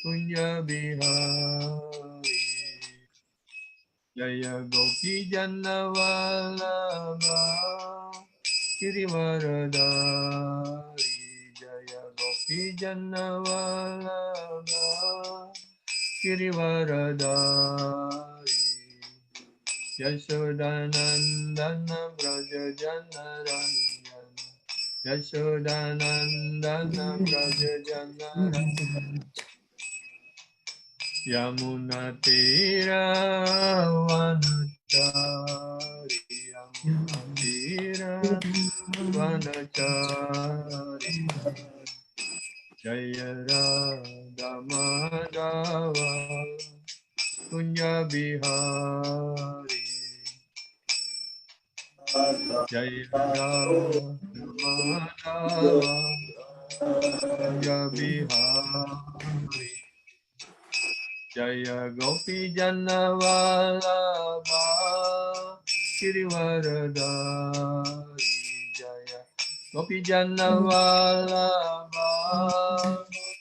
Kunya Bihari Jaya Gopi Jannavalabha Girivaradari Jaya Gopi Jannavalabha Girivaradari Yashodanandana Braja Janaranyana Yashodanandana Braja Janaranyana Yamuna Tira Vanachari Yamuna Tira Vanachari Jaya Radha Madhava Kunya Bihari Jaya Radha Madhava Kunya Bihari Jaya Gopi Jannavalabha Girivaradari Jaya Gopi Jannavalabha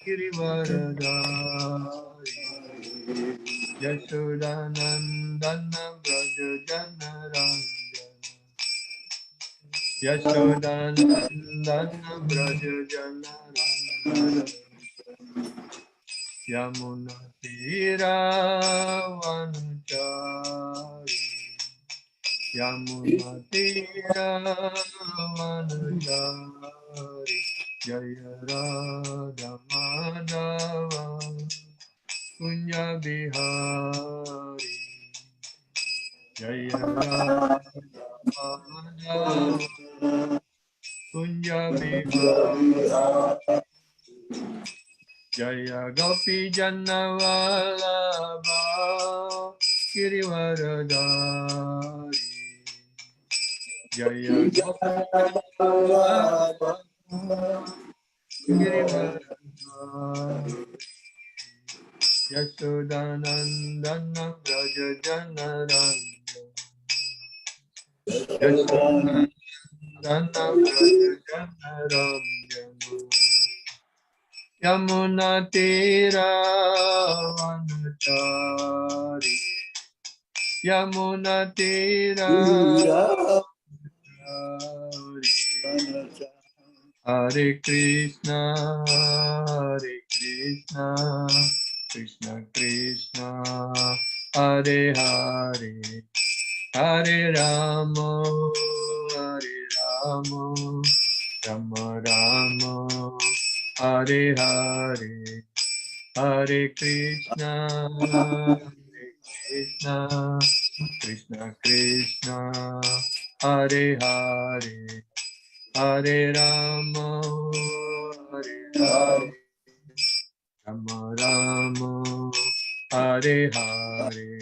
Girivaradari Yashodanandana Braja Janaranjana Yashodanandana Braja Janaranjana Yamuna Tira Vanachari Yamuna Tira Vanachari Jaya Radha Madhava Kunya Bihari Jaya Radha Madhava Kunya Bihari Jaya Gopi Jannavalabha Girivaradari Jaya Gopi Jannavalabha Girivaradari Yashodanandana Braja Janaranjana Yashodanandana Braja Janaranjana Yamuna Tira Vanachari Yamuna Tira Vanachari Hare Krishna Krishna Krishna Hare Hare Hare Rama Rama Rama Hare Hare Hare Krishna Krishna Krishna Hare Hare Hare Rama Rama Rama Hare Hare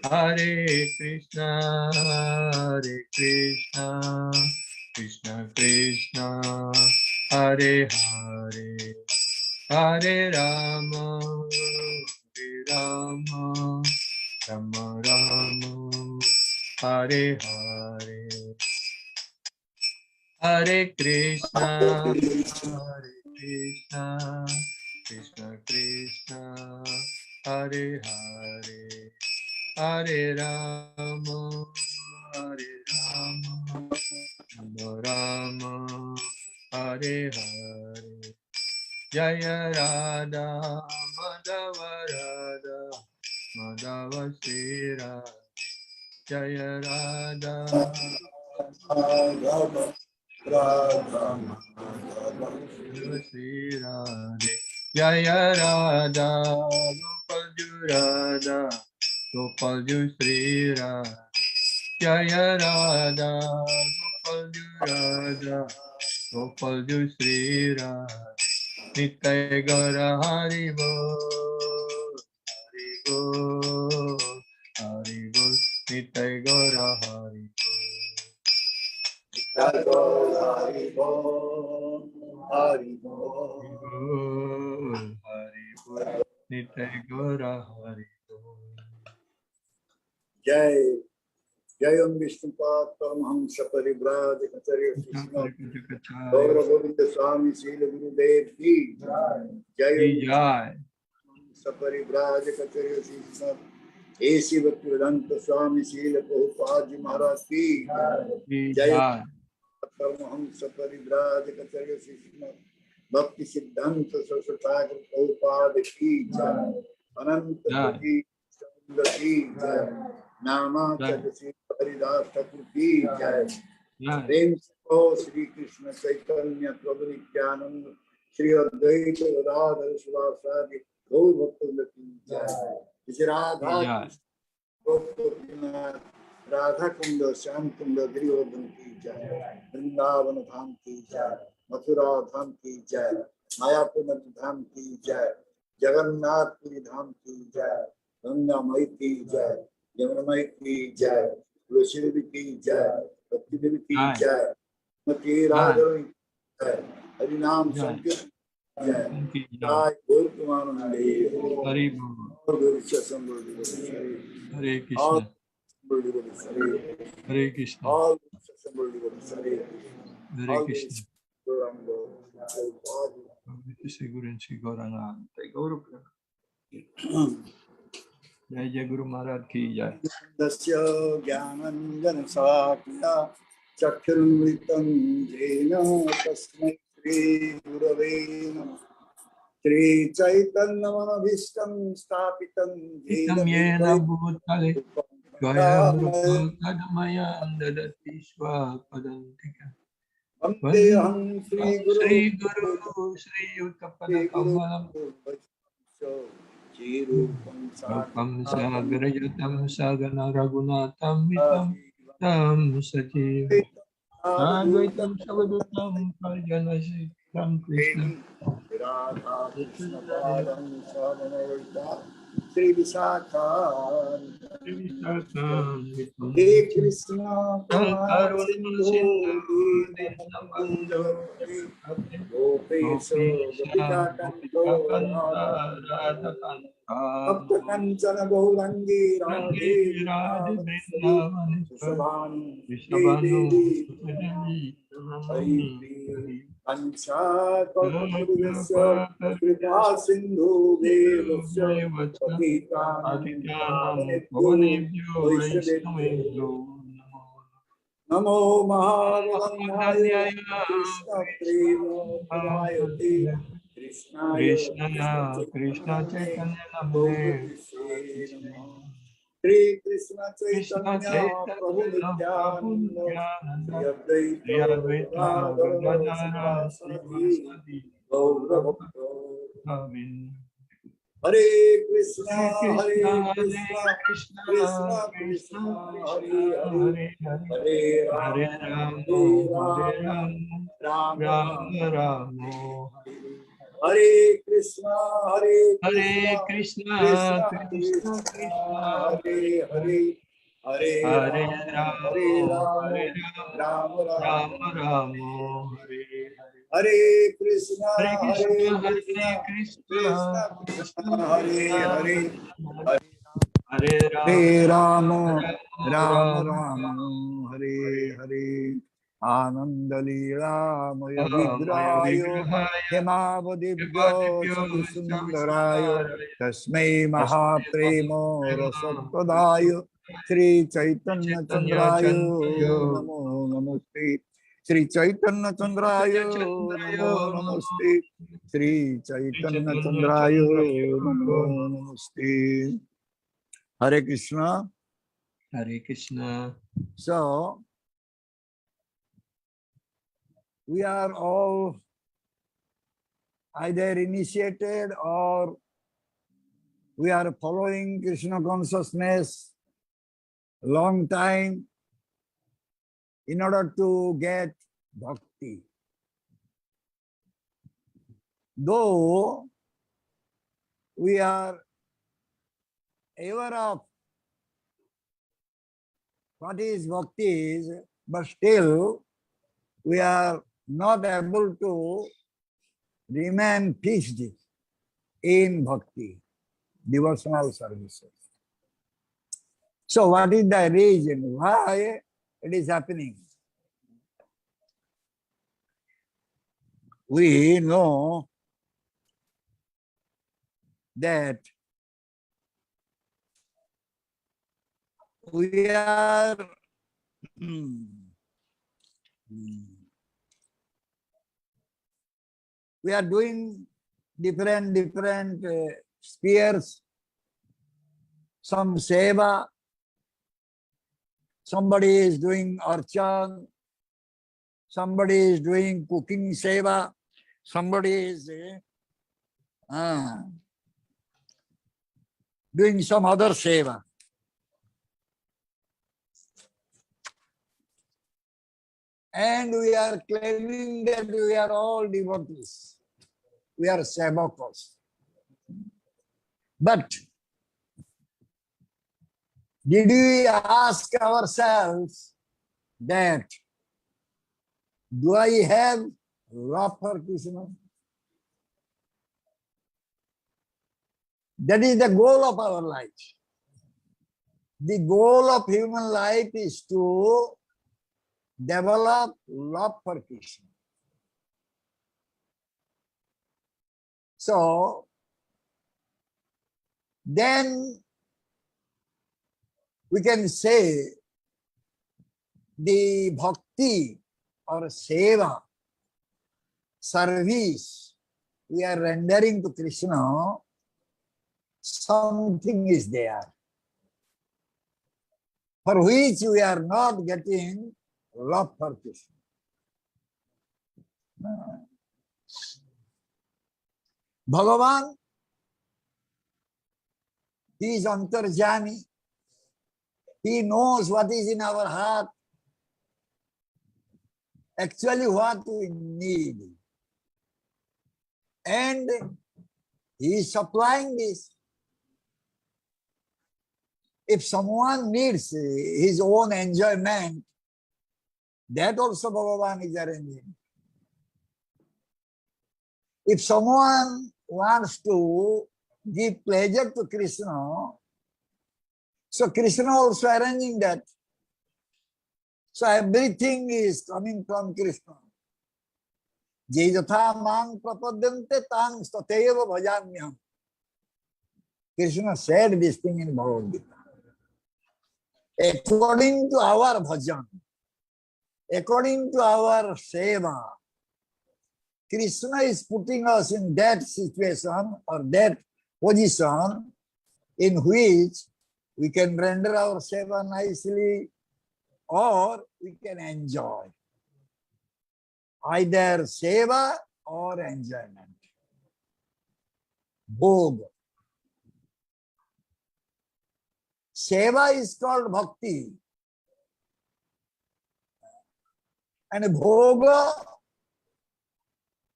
Hare Krishna Krishna Krishna Hare Hare Hare Rama Rama Rama Hare Hare Hare Krishna Krishna Krishna Hare Hare Hare Rama Rama Rama Hare Hare Jaya Radha Madhava Sri Radha Jaya Radha Sri Radhe Jaya Radha Gopal Ju Sri Radhe Jaya Radha Gopal Ju Sri Radhe Nitai Gaura Hari Bol Nitai Gaura Hari Hari Bol Nitai Gaura Hari Bol. Jai Jayam Vishnupat Paramhams Parivraj Kacharya Krishna Gaura Govinda Swami Srila Gurudev Ki Jayam Saparivraj Kacharya Krishna Esi Bhaktivedanta Swami Srila Prabhupada Ji Maharaj Ki Jayam Paramhams Parivraj Kacharya Krishna Bhakti Siddhanta Saraswati Thakur Prabhupada Ki Ananta Prati Ki Nama Chakasi Haridas Thakur Ki Prem Ko Shri Krishna Chaitanya Prabhu Nityananda Shri Advaita Gadadhar Sivasadi Gaur Bhakta Ki Jai Radha Krishna Radha Kunda Shyam Kunda Girivardhan Ki Jai Vrindavan Dham Ki Jai Mathura Dham Ki Jai Mayapur Dham Ki Jai Jagannath Puri Dham Ki Jai Ganga Mai Ki Jai Yamuna Mai Ki Jai Tulsi Devi Ki Jai Bhakti Devi Ki Jai Mati Radharani Ki Jai Harinam Sankirtan Jai Jai Gaur Kumaranande Hari Hare Krishna Hare Krishna Hare Krishna Guru and Sri Gauranga Jai Jai Guru Maharaj Ki Jai Dasya Jnananjana Sakya Chakramritam Jena Tasmai Shri Gurave Namah Shri Chaitanya Manabhishtam Stapitam Jena Bhutale Gaya Kadamaya Dadati Swapadantika Vandeham Shri Guru Shri Uttapada Kamalam Rupam Sagarayutam Sagana Raghunatam Vitam Tam Sajiv Advaitam Savadutam Parjanasitam Krishna Sri Visakhan He Krishna Karunam Sindhu Gopesha Bhakta Kanchana Gaurangi Radhe Vrishabhanu Hari Kancha Kalpurusya Kripa Sindhu Devasya Patitanam Vaishnavebhyo Namo Mahavadanyaya Krishna Prema Pradayate Krishna Chaitanya Namane Shri Krishna Chaitanya Prabhu Nityananda Shri Advaita Gadadhara Sivasadi Gaura Bhakta Hare Krishna Krishna Krishna Hare Hare Hare Rama Rama Hare Krishna Krishna Krishna Hare Hare Hare Rama Rama Hare Krishna Krishna Krishna Hare Hare Hare Rama Rama Hare Hare Ananda Leela Maya Vigrayo Hemavadivya Sundarayo Tasmai Mahapremo Rasapadayo Sri Chaitanya Chandrayo Namo Namaste Sri Chaitanya Chandrayo Namo Namaste Sri Chaitanya Chandrayo Namo Namaste Hare Krishna Hare Krishna. So we are all either initiated or we are following Krishna consciousness long time in order to get bhakti. Though we are aware of what is bhakti is, but still we are not able to remain fixed in bhakti, devotional services. So what is the reason why it is happening? We know that we are doing different spheres. Some seva, somebody is doing archan, somebody is doing cooking seva, somebody is doing some other seva. And we are claiming that we are all devotees. We are sevakas. But did we ask ourselves that, do I have love for Krishna? That is the goal of our life. The goal of human life is to develop love for Krishna. So, then we can say the bhakti or seva, service we are rendering to Krishna, something is there for which we are not getting love for Krishna. Bhagavan, he is antarjami. He knows what is in our heart, actually what we need. And he is supplying this. If someone needs his own enjoyment, that also Bhagavan is arranging. If someone wants to give pleasure to Krishna, so Krishna also arranging that. So everything is coming from Krishna. Je yatha mang prapadyante tang stateva bhajamyam. Krishna said this thing in Bhagavad Gita. According to our bhajan, according to our seva, Krishna is putting us in that situation or that position in which we can render our seva nicely or we can enjoy either seva or enjoyment. Bhog. Seva is called bhakti. And bhoga,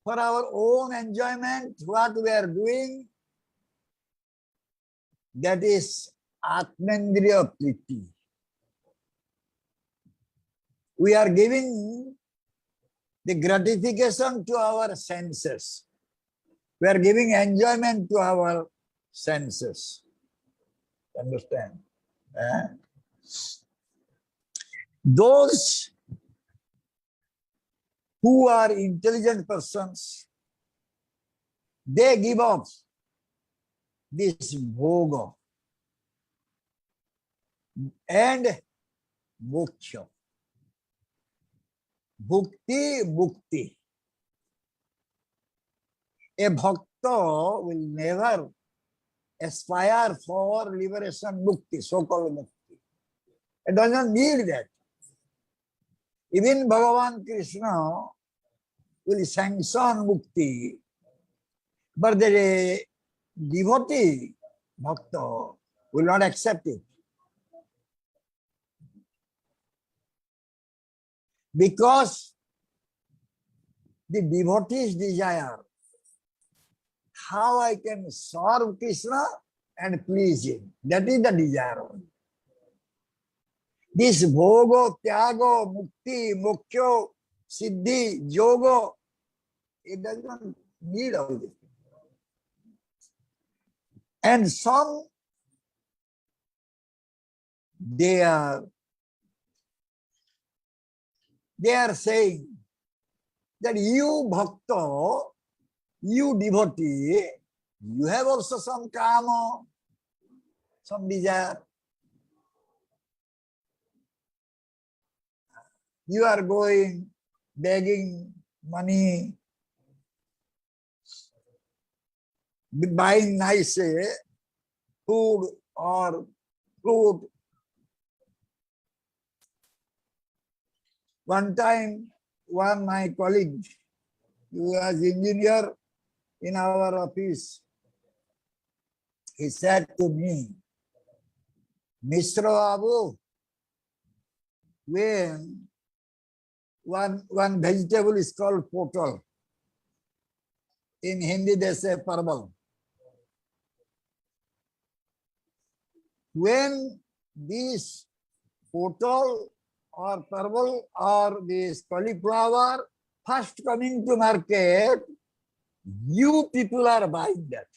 for our own enjoyment, what we are doing, that is Atmendriya Priti. We are giving the gratification to our senses. We are giving enjoyment to our senses. Understand? Those who are intelligent persons, they give up this bhoga and moksha. Bhukti, bhukti. A bhakta will never aspire for liberation mukti, so-called mukti. It does not need that. Even Bhagavan Krishna will sanction mukti, but the devotee, bhakta, will not accept it. Because the devotee's desire, how I can serve Krishna and please him. That is the desire. This bhogo, tyago, mukti, moksha, siddhi, yoga, it does not need all this. And some they are saying that you bhakta, you devotee, you have also some kama, some desire. You are going begging money, buying nice food or fruit. One time, one my colleague, who was engineer in our office, he said to me, Mr. Babu, when one vegetable is called potal, in Hindi they say parval. When this potal or parval or this cauliflower first coming to market, you people are buying that.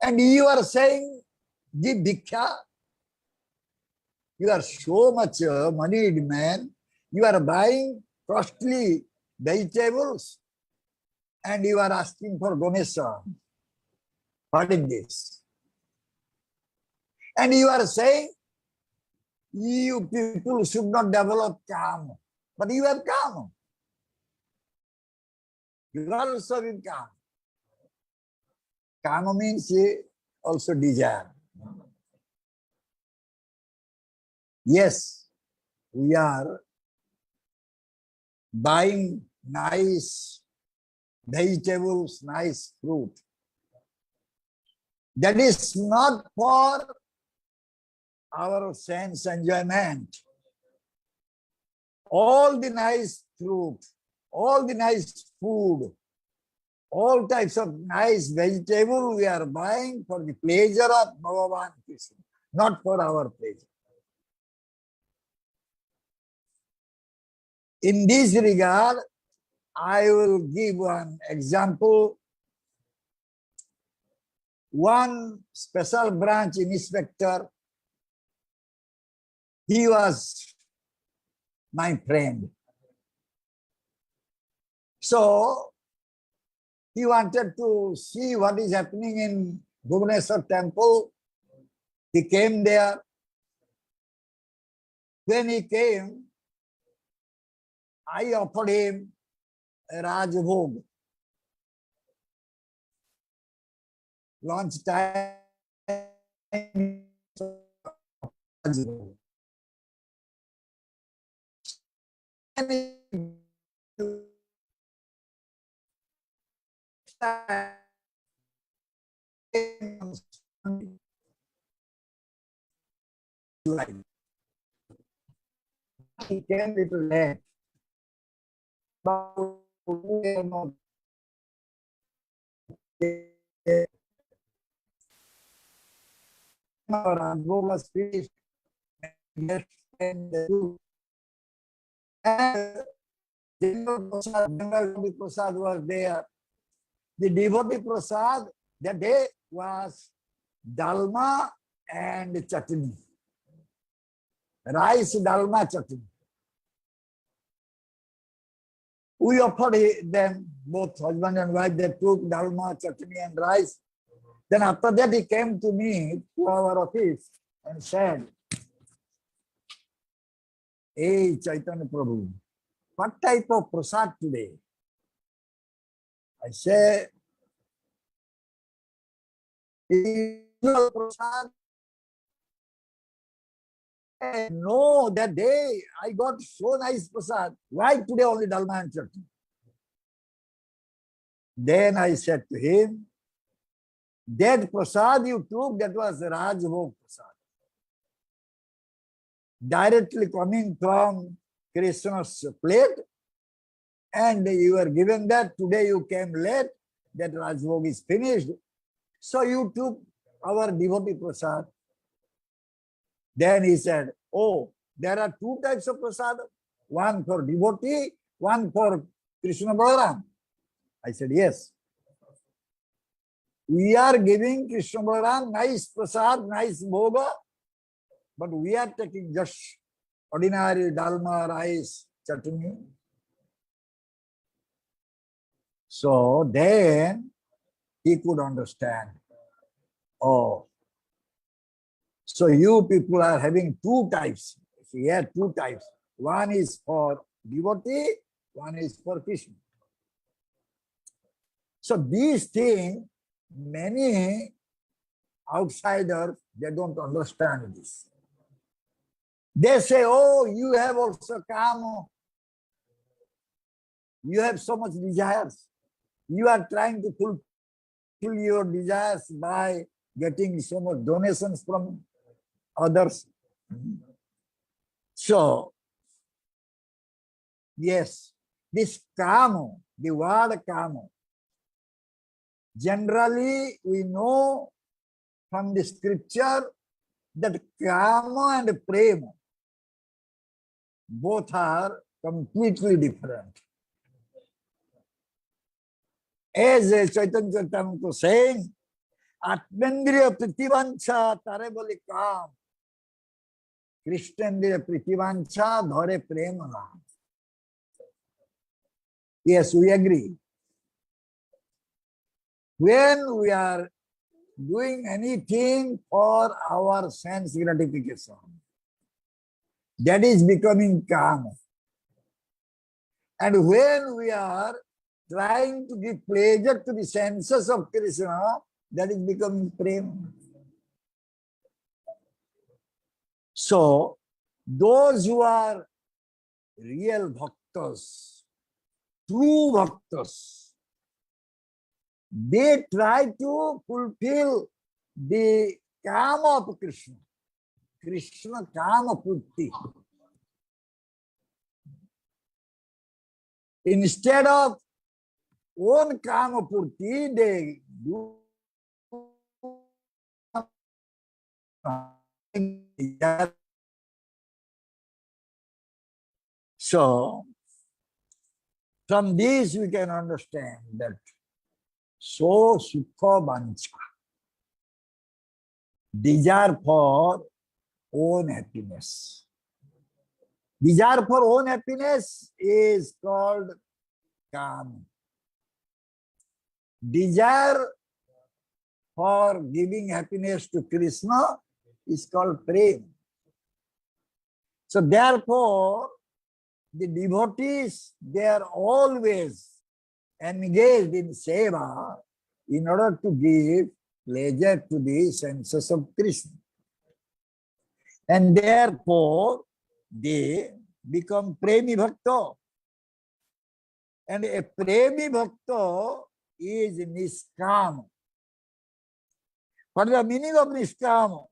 And you are saying, give bhikkha. You are so much moneyed man. You are buying costly vegetables and you are asking for donation. What is this? And you are saying, you people should not develop kama. But you have kama. You are also in kama. Kama means also desire. Yes, we are buying nice vegetables, nice fruit. That is not for our sense enjoyment. All the nice fruit, all the nice food, all types of nice vegetable we are buying for the pleasure of Bhagavan Krishna, not for our pleasure. In this regard, I will give one example. One special branch inspector, he was my friend. So, he wanted to see what is happening in Bhubaneswar temple. He came there. When he came, I offered him a Rajbhog. Lunch time. He came little late. But was finished. And devotee Prasad was there. The devotee Prasad that day was dalma and chutney. Rice, dalma, chutney. We offered them, both husband and wife, they took dalma, chutney and rice. Then after that he came to me, to our office and said, hey Chaitanya Prabhu, what type of prasad today? I say, prasad. No, that day I got so nice prasad. Why today only dalma and chutney? Then I said to him, that prasad you took, that was Rajbhog prasad. Directly coming from Krishna's plate, and you were given that. Today you came late, that Rajbhog is finished. So you took our devotee prasad. Then he said, oh, there are two types of prasad. One for devotee, one for Krishna Balaram. I said, yes. We are giving Krishna Balaram nice prasad, nice bhoga, but we are taking just ordinary dalma, rice, chutney. So then he could understand. Oh, so you people are having two types. Here, two types. One is for devotee, one is for Krishna. So these things, many outsiders, they don't understand this. They say, oh, you have also kama. You have so much desires. You are trying to fulfill your desires by getting so much donations from others. So, yes, this kama, the word kama, generally we know from the scripture that kama and prema both are completely different. As Chaitanya Charitamrita was saying, Atmendriya pritivancha tare boli kam, Krishnendriya pritivancha dhare prema naam. Yes, we agree. When we are doing anything for our sense gratification, that is becoming kama. And when we are trying to give pleasure to the senses of Krishna, that is becoming prema. So, those who are real bhaktas, true bhaktas, they try to fulfill the kama of Krishna. Krishna kama purti. Instead of own kama purti, they do. So, from this we can understand that so sukha vancha, desire for own happiness. Desire for own happiness is called kama. Desire for giving happiness to Krishna is called prema. So therefore, the devotees, they are always engaged in seva in order to give pleasure to the senses of Krishna. And therefore, they become premi bhakta. And a premi bhakta is niskama. What is the meaning of niskama?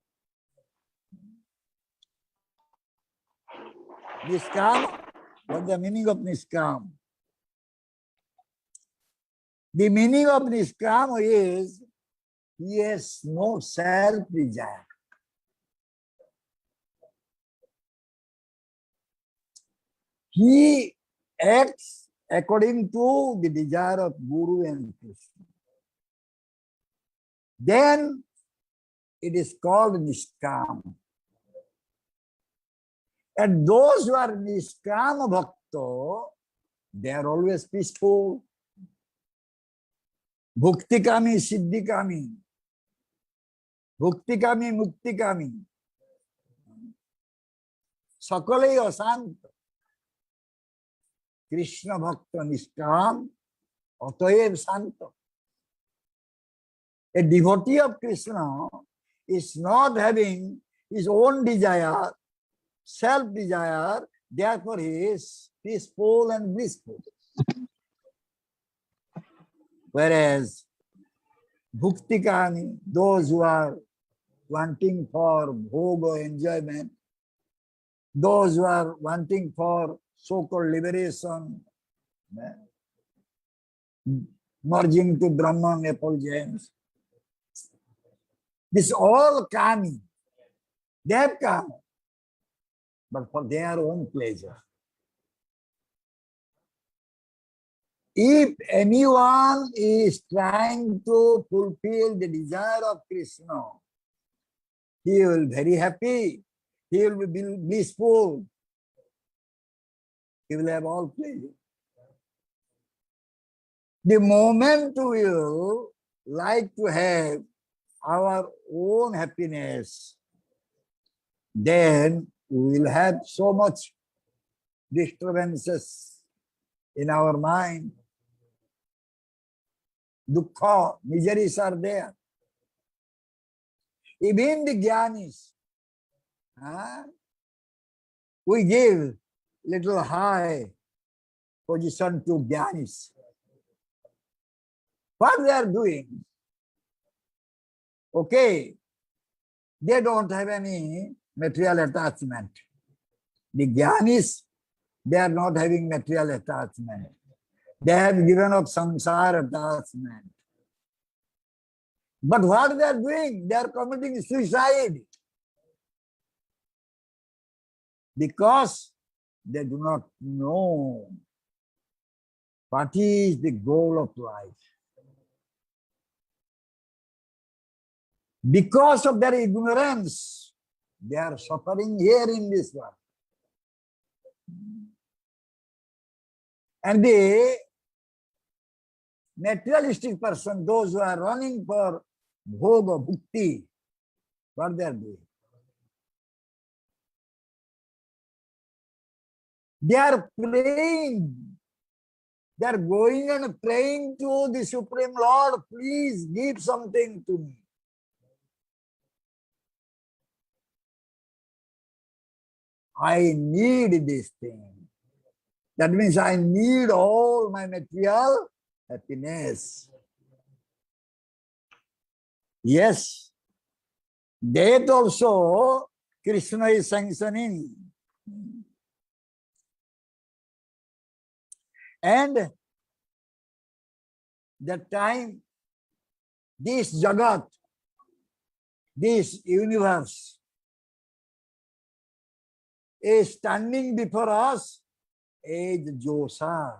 Niskama? What is the meaning of niskama? The meaning of niskama is he has no self-desire. He acts according to the desire of Guru and Krishna. Then it is called niskama. And those who are niskama bhakta, they are always peaceful. Bhuktikami, siddhikami. Bhuktikami, muktikami. Sakalai asanta. Krishna bhakta niskam, atayev santa. A devotee of Krishna is not having his own desire, self-desire, therefore he is peaceful and blissful. Whereas bhuktikami, those who are wanting for bhoga enjoyment, those who are wanting for so-called liberation, merging to Brahman effulgence, this all kami. They have kama, but for their own pleasure. If anyone is trying to fulfill the desire of Krishna, he will be very happy, he will be blissful, he will have all pleasure. The moment we will like to have our own happiness, then we will have so much disturbances in our mind. Dukkha, miseries are there. Even the jnanis, we give little high position to jnanis. What they are doing? Okay, they don't have any material attachment. The jnanis, they are not having material attachment. They have given up samsara attachment. But what they are doing? They are committing suicide. Because they do not know what is the goal of life. Because of their ignorance, they are suffering here in this world. And the materialistic person, those who are running for bhoga, bhakti, what they are doing? They are praying. They are going and praying to the Supreme Lord, please give something to me. I need this thing. That means I need all my material happiness. Yes, that also Krishna is sanctioning. And that time, this Jagat, this universe, is standing before us as Josa.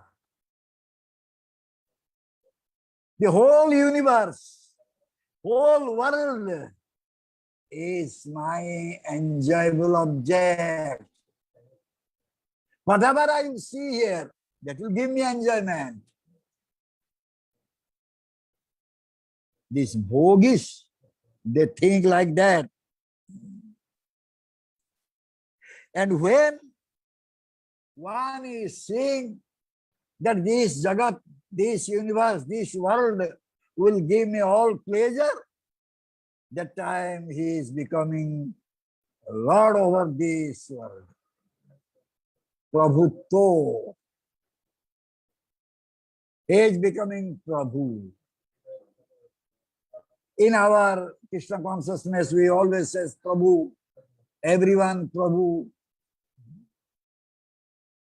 The whole universe, whole world is my enjoyable object. Whatever I see here, that will give me enjoyment. These bhogis, they think like that. And when one is seeing that this Jagat, this universe, this world will give me all pleasure, that time he is becoming Lord over this world. Prabhutto. He is becoming Prabhu. In our Krishna consciousness, we always say Prabhu, everyone Prabhu.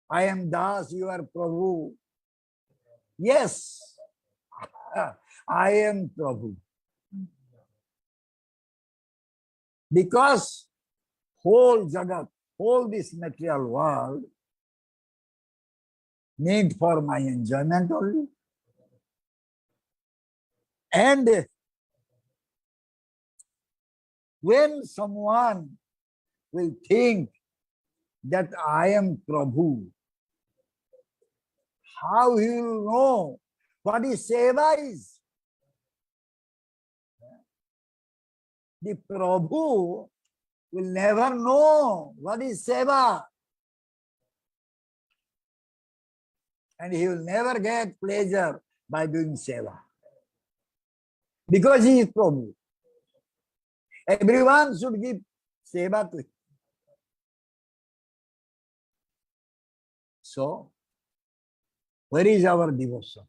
I am Das, you are Prabhu. Yes, I am Prabhu. Because whole Jagat, whole this material world, need for my enjoyment only. And when someone will think that I am Prabhu, how he will know what is seva is? The Prabhu will never know what is seva. And he will never get pleasure by doing seva. Because he is Prabhu. Everyone should give seva to him. So, where is our devotion?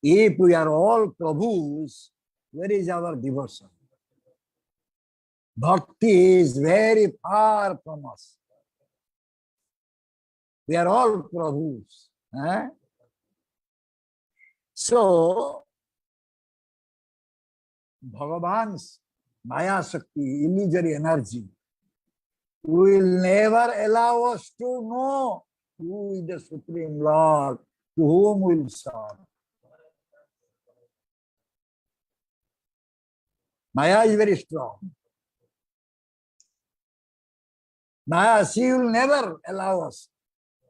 If we are all Prabhus, where is our devotion? Bhakti is very far from us. We are all Prabhus. So, Bhagavan's Maya Shakti, illusory energy, will never allow us to know Who is the Supreme Lord? To whom will serve? Maya is very strong. Maya, she will never allow us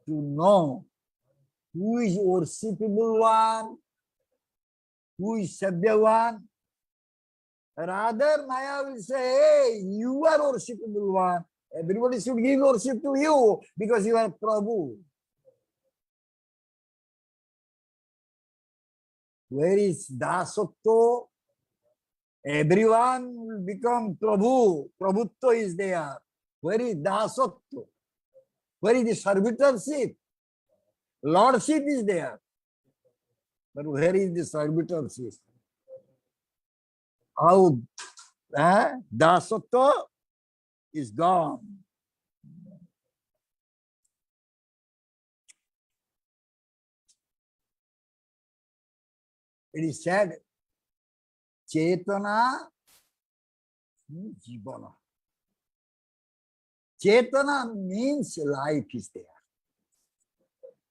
to know who is worshipable one, who is Sabya one. Rather, Maya will say, hey, you are worshipable one. Everybody should give worship to you because you are Prabhu. Where is Dasatto? Everyone will become Prabhu. Prabhutva is there. Where is Dasatto? Where is the servitorship? Lordship is there. But where is the servitorship? How Dasatto is gone. It is said, Chetana Jivana. Chetana means life is there.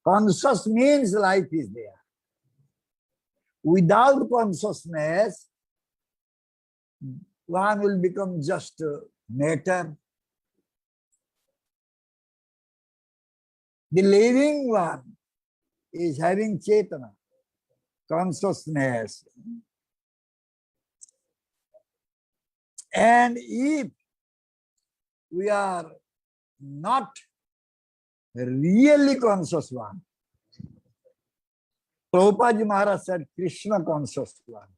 Conscious means life is there. Without consciousness, one will become just matter. The living one is having Chetana, consciousness. And if we are not really conscious one, Prabhupada Maharaj said, Krishna conscious one.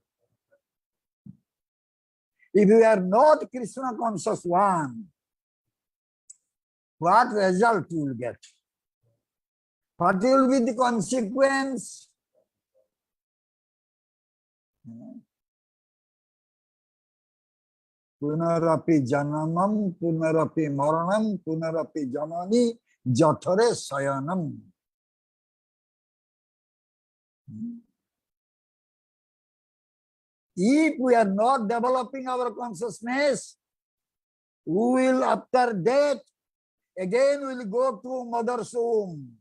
If you are not Krishna conscious one, what result you will get? What will be the consequence? Punarapi janamam, punarapi maranam, punarapi janani, jathare sayanam. If we are not developing our consciousness, we will, after death, again we will go to mother's womb.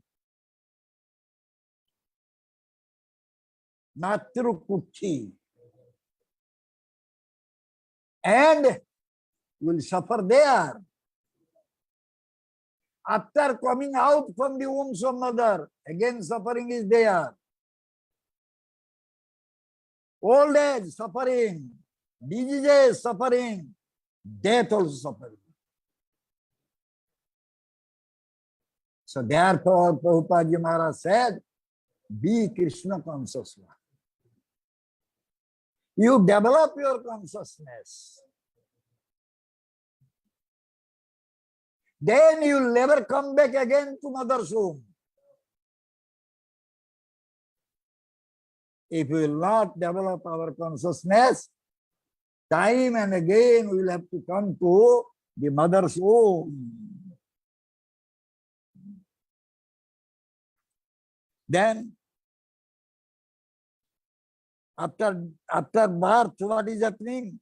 Matrukuchi. And will suffer there. After coming out from the wombs of mother, again suffering is there. Old age, suffering. Diseases, suffering. Death also suffering. So therefore, Prabhupada Maharaj said, be Krishna conscious one. You develop your consciousness. Then you will never come back again to mother's womb. If we will not develop our consciousness, time and again we will have to come to the mother's womb. Then, after birth, what is happening?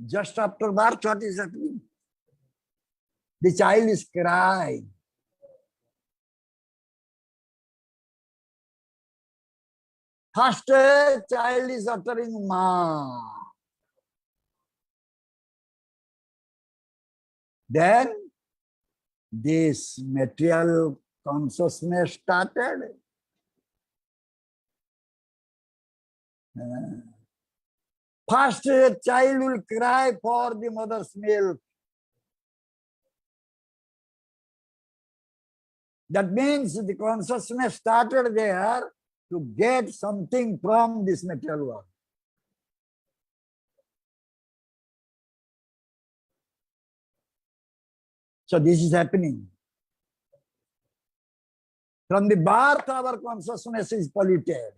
Just after birth, what is happening? The child is crying. First, child is uttering Ma. Then, this material consciousness started. First, a child will cry for the mother's milk. That means the consciousness started there to get something from this material world. So this is happening. From the birth, our consciousness is polluted.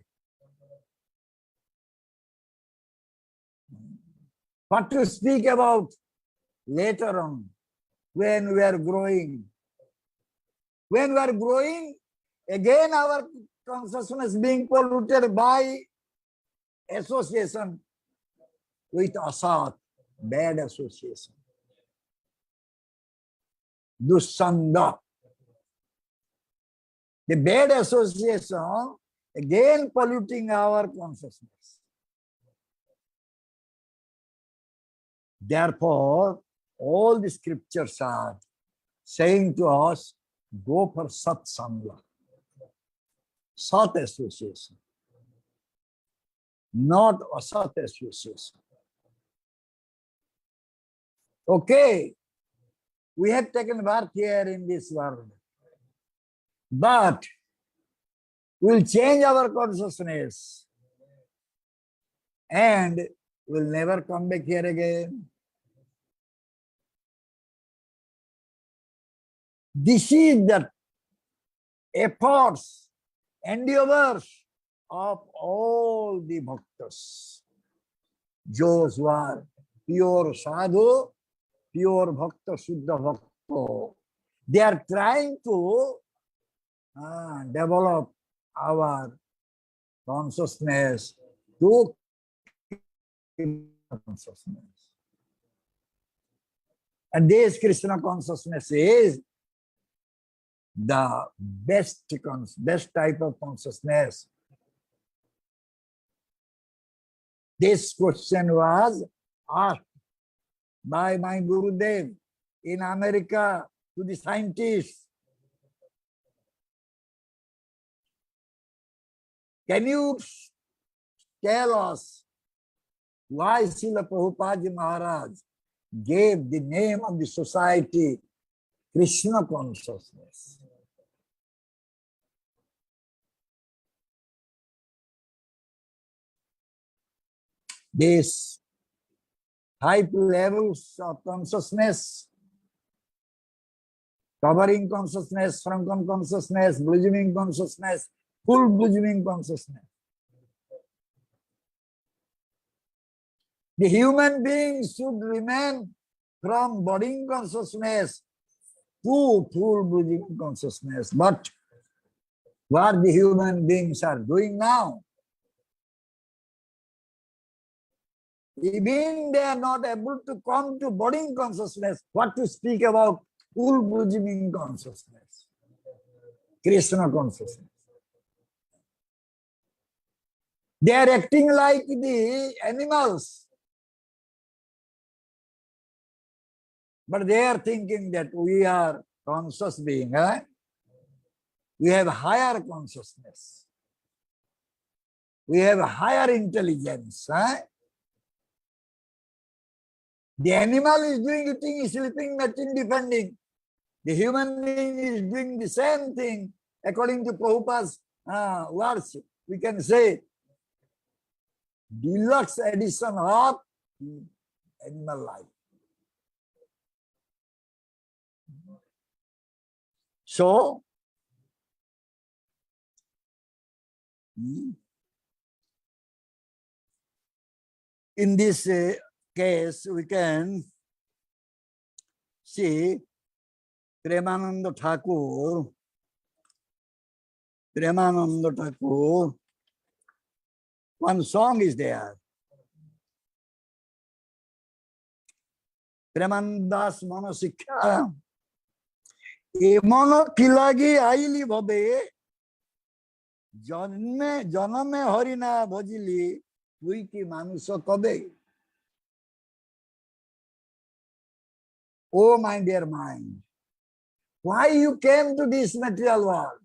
What to speak about later on, when we are growing. When we are growing, again our consciousness being polluted by association with asat, bad association. Dussanga. The bad association again polluting our consciousness. Therefore, all the scriptures are saying to us, go for satsanga, sat association, not asat association. Okay, we have taken birth here in this world, but we'll change our consciousness and we'll never come back here again. This is the efforts, endeavors of all the bhaktas. Those who are pure sadhu, pure bhakta, shuddha bhakta. They are trying to develop our consciousness to consciousness. And this Krishna consciousness is the best type of consciousness. This question was asked by my Gurudev in America to the scientists. Can you tell us why Srila Prabhupada Maharaj gave the name of the society Krishna consciousness? These 5 levels of consciousness, covering consciousness, Franklin consciousness, blossoming consciousness, full blossoming consciousness. The human beings should remain from budding consciousness to full blossoming consciousness. But what the human beings are doing now, even they are not able to come to budding consciousness, what to speak about full blossoming consciousness, Krishna consciousness. They are acting like the animals, but they are thinking that we are conscious being. We have higher consciousness. We have higher intelligence. The animal is doing eating, sleeping, nothing defending. The human being is doing the same thing according to Prabhupada's words. We can say deluxe edition of animal life. So, in this case, we can see Premananda Thakur, one song is there. Premanandas Manasikha. Emano kilagi aili bhabe, janame harina bhajili, tuiki manusa kabe. Oh, my dear mind, why you came to this material world?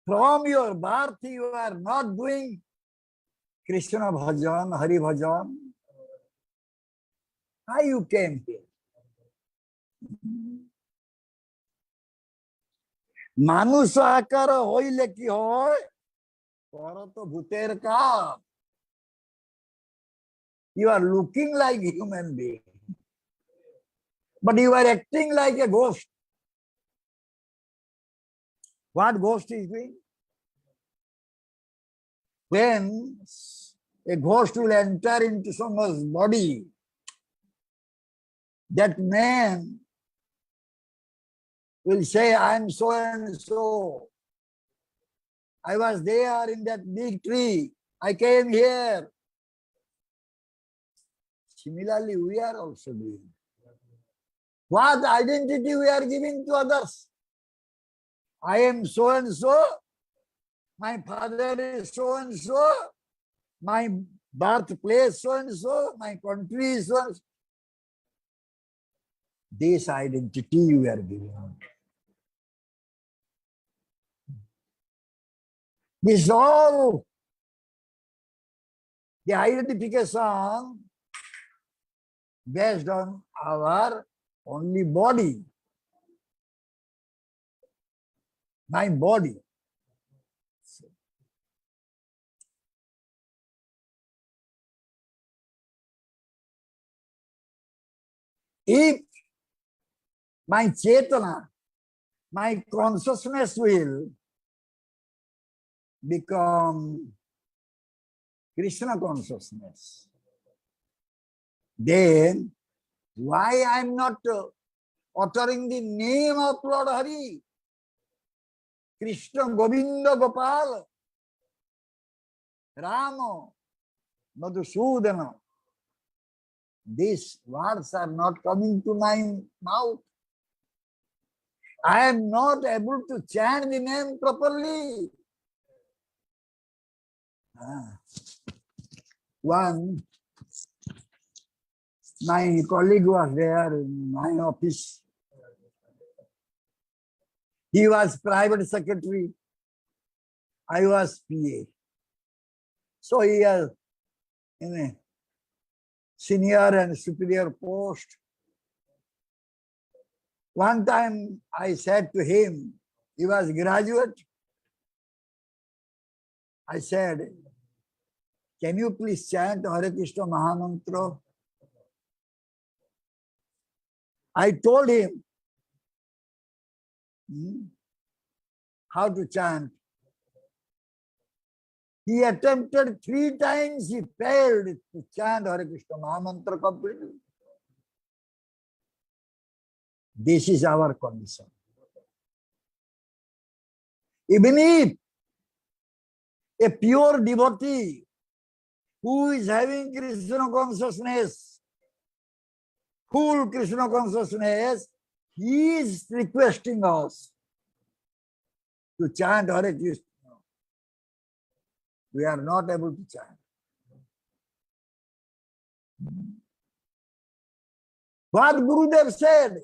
From your birth, you are not doing Krishna bhajan, Hari bhajan. Why you came here? মানুষ আকার হইলে কি হয়? পরত ভূতের cup. You are looking like a human being, but you are acting like a ghost. What ghost is doing? When a ghost will enter into someone's body, that man will say, I am so and so. I was there in that big tree. I came here. Similarly, we are also doing. What identity we are giving to others? I am so and so, my father is so and so, my birthplace so and so, my country is so and so. This identity we are giving out. This is all the identification based on our only body, my body. If my chetana, my consciousness will become Krishna consciousness, then why I'm not uttering the name of Lord Hari, Krishna Govinda Gopal, Rama, Madhusudana? These words are not coming to my mouth. I am not able to chant the name properly. One, my colleague was there in my office. He was private secretary. I was PA. So he was in a senior and superior post. One time I said to him, he was graduate. I said, can you please chant Hare Krishna Mahamantra? I told him how to chant. He attempted 3 times, he failed to chant Hare Krishna Mahamantra completely. This is our condition. Even if a pure devotee who is having Krishna consciousness, full Krishna consciousness, he is requesting us to chant Hare Krishna. We are not able to chant. What Gurudev said,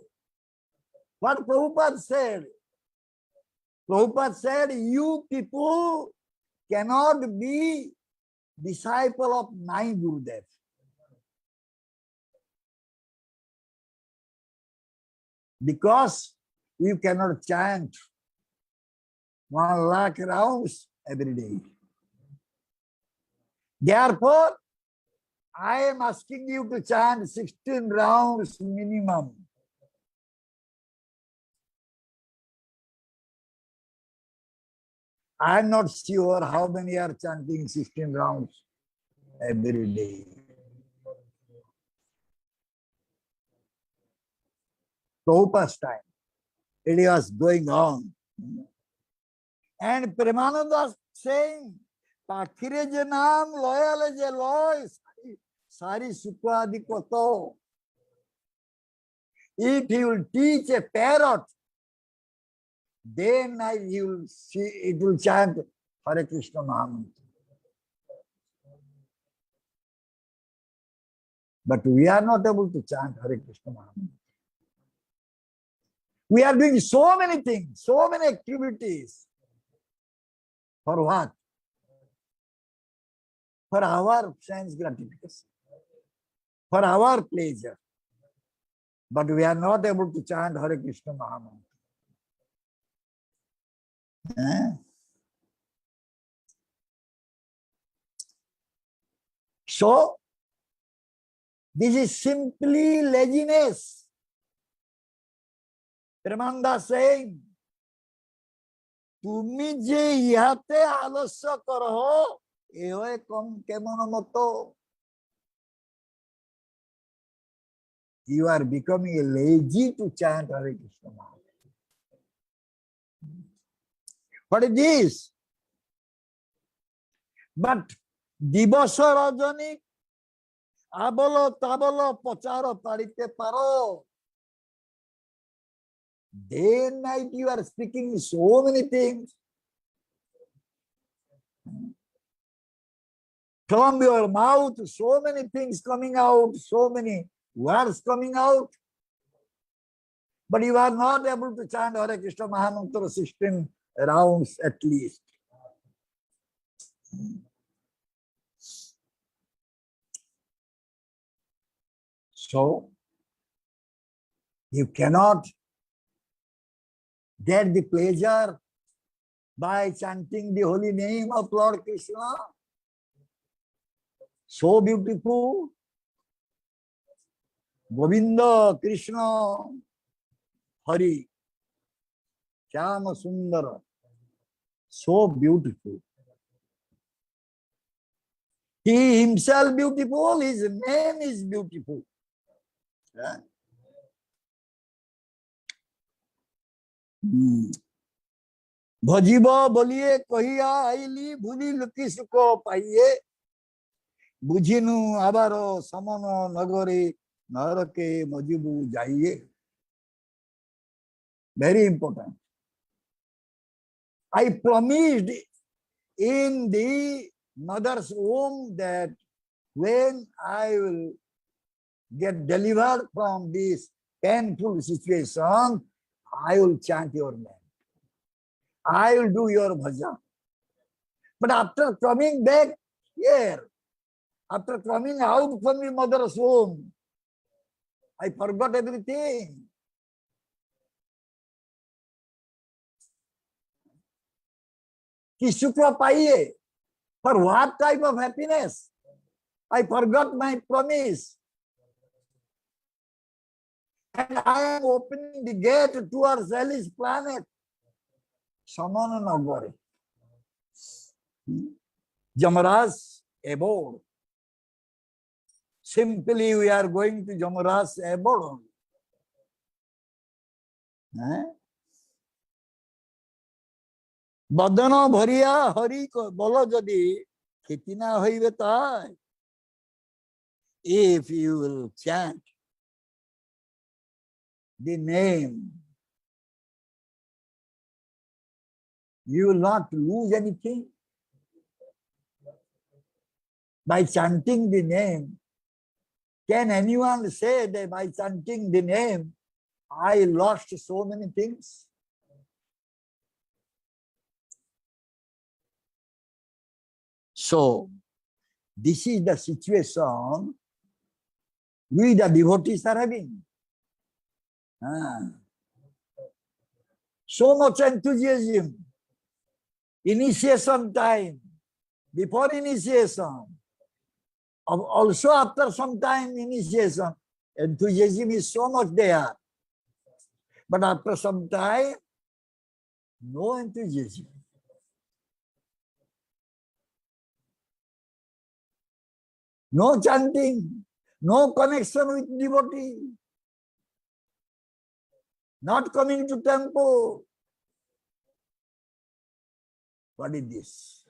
what Prabhupada said. Prabhupada said, you people cannot be disciple of my Gurudev. Because you cannot chant 1 lakh rounds every day. Therefore, I am asking you to chant 16 rounds minimum. I am not sure how many are chanting 16 rounds every day. Prabhupada's time, it was going on. And Premananda saying, Pakhire je naam loyal je loy, sari sukwadi koto. If he will teach a parrot, then he will see, it will chant Hare Krishna Mahamantra. But we are not able to chant Hare Krishna Mahamantra. We are doing so many things, so many activities. For what? For our sense gratification, for our pleasure. But we are not able to chant Hare Krishna Mahamantra. So, this is simply laziness. Premananda saying, তুমি যে ইহাতে আলস্য করহ এ কম কেমন মতো. You are becoming lazy to chant Hare Krishna Mahamantra. What is this? But দিবস রজনী আবল তাবল প্রচার পারিতে পারো. Day and night you are speaking so many things. From your mouth, so many things coming out, so many words coming out. But you are not able to chant Hare Krishna Mahamantra 16 rounds at least. So, you cannot get the pleasure by chanting the holy name of Lord Krishna. So beautiful. Govinda Krishna Hari Shyama Sundara. So beautiful. He himself beautiful, his name is beautiful. Yeah. भजिब बोलिए कहिया आईली भूली लुकी सुको पाइए बुझिनु आबारो समन नगरे नरके मजिबू जाइए. Very important. I promised in the mother's womb that when I will get delivered from this painful situation, I will chant your name. I will do your bhajan. But after coming back here, after coming out from the mother's womb, I forgot everything. Ki sukha paiye. For what type of happiness? I forgot my promise. And I am opening the gate towards Alice planet. Samana Nagari. Jamaraj abode. Simply we are going to Jamaraj abode. Badana bhariya hari ko bolo jadi kitina hoibe tai. If you will chant the name, you will not lose anything. By chanting the name, can anyone say that by chanting the name, I lost so many things? So, this is the situation we the devotees are having. So much enthusiasm. Initiation time, before initiation, also after some time initiation, enthusiasm is so much there. But after some time, no enthusiasm. No chanting, no connection with devotee, not coming to temple. What is this?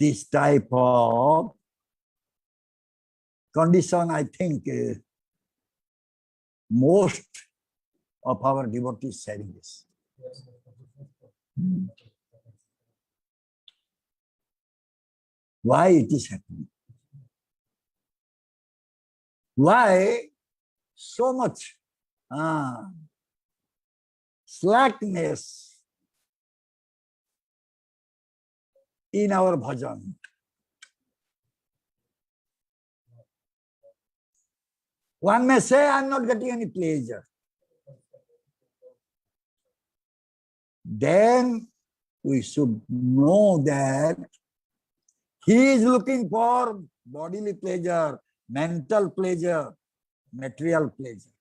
This type of condition, I think, most of our devotees sharing this. Why it is happening? Why so much slackness in our bhajan? One may say, I am not getting any pleasure. Then we should know that he is looking for bodily pleasure, mental pleasure, material pleasure.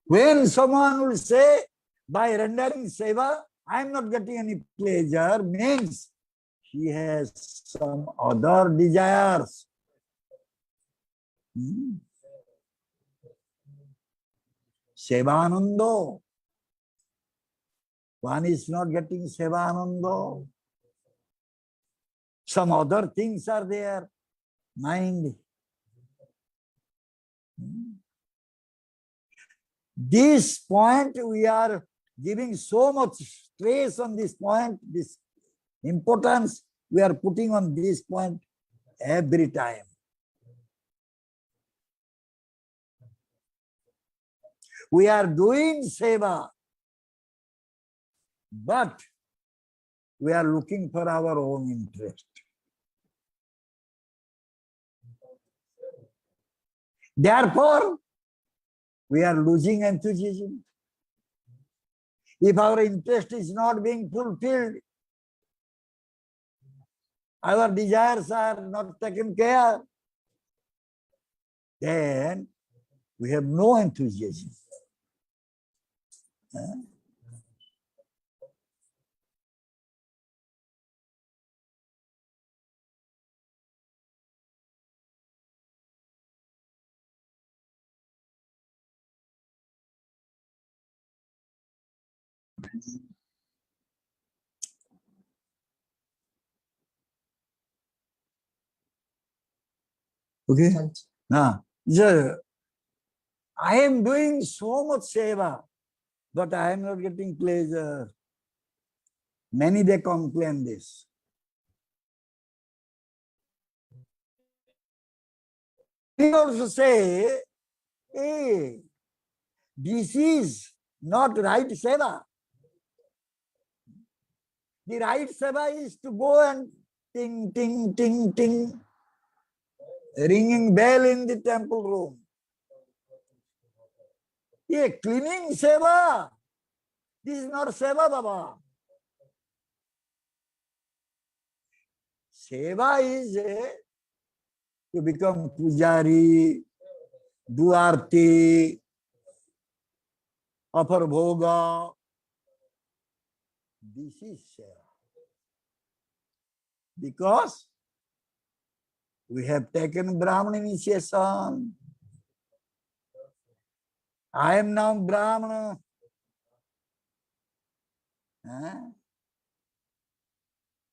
When someone will say, by rendering seva, I am not getting any pleasure, means he has some other desires. Sevanando. One is not getting Sevanando. Some other things are there. Mind. This point, we are giving so much stress on this point, this importance we are putting on this point every time. We are doing seva, but we are looking for our own interest. Therefore, we are losing enthusiasm. If our interest is not being fulfilled, our desires are not taken care, then we have no enthusiasm. Okay? Now, I am doing so much seva, but I am not getting pleasure. Many they complain this. We also say, hey, this is not right seva. The right seva is to go and ting, ting, ting, ting, ringing bell in the temple room. Yeah, cleaning seva. This is not seva, Baba. Seva is to become pujari, do arti, offer bhoga. This is seva. Because we have taken Brahman initiation. I am now Brahmana.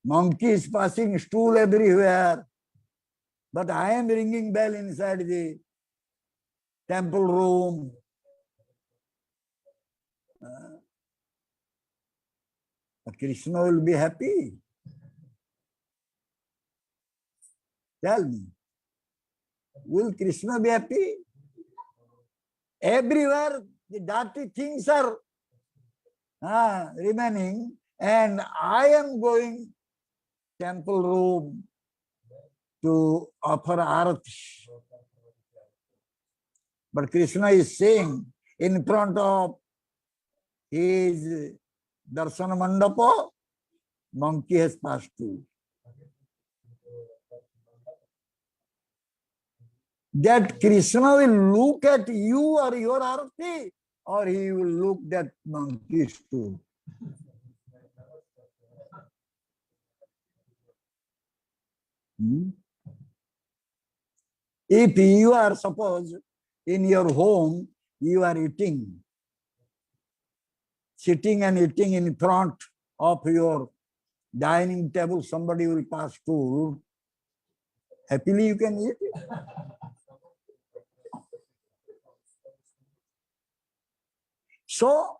Monkey is passing stool everywhere, but I am ringing bell inside the temple room. Krishna will be happy. Tell me, will Krishna be happy? Everywhere the dirty things are remaining, and I am going temple room to offer arati. But Krishna is saying in front of his darsana mandapa, monkey has passed through. That Krishna will look at you or your arati, or he will look at monkeys too. If you are, suppose, in your home, you are eating, sitting and eating in front of your dining table, somebody will pass through, happily you can eat it. So,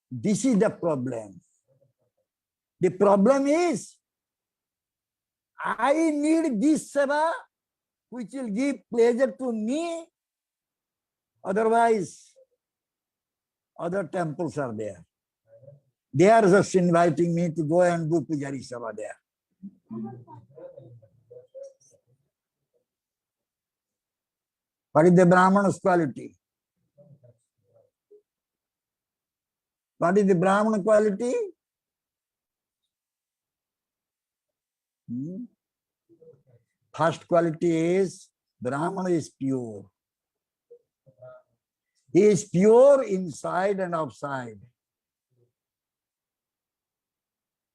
this is the problem. The problem is, I need this seva which will give pleasure to me. Otherwise, other temples are there. They are just inviting me to go and do pujari seva there. What is the Brahmana's quality? What is the Brahmana quality? First quality is Brahmana is pure. He is pure inside and outside.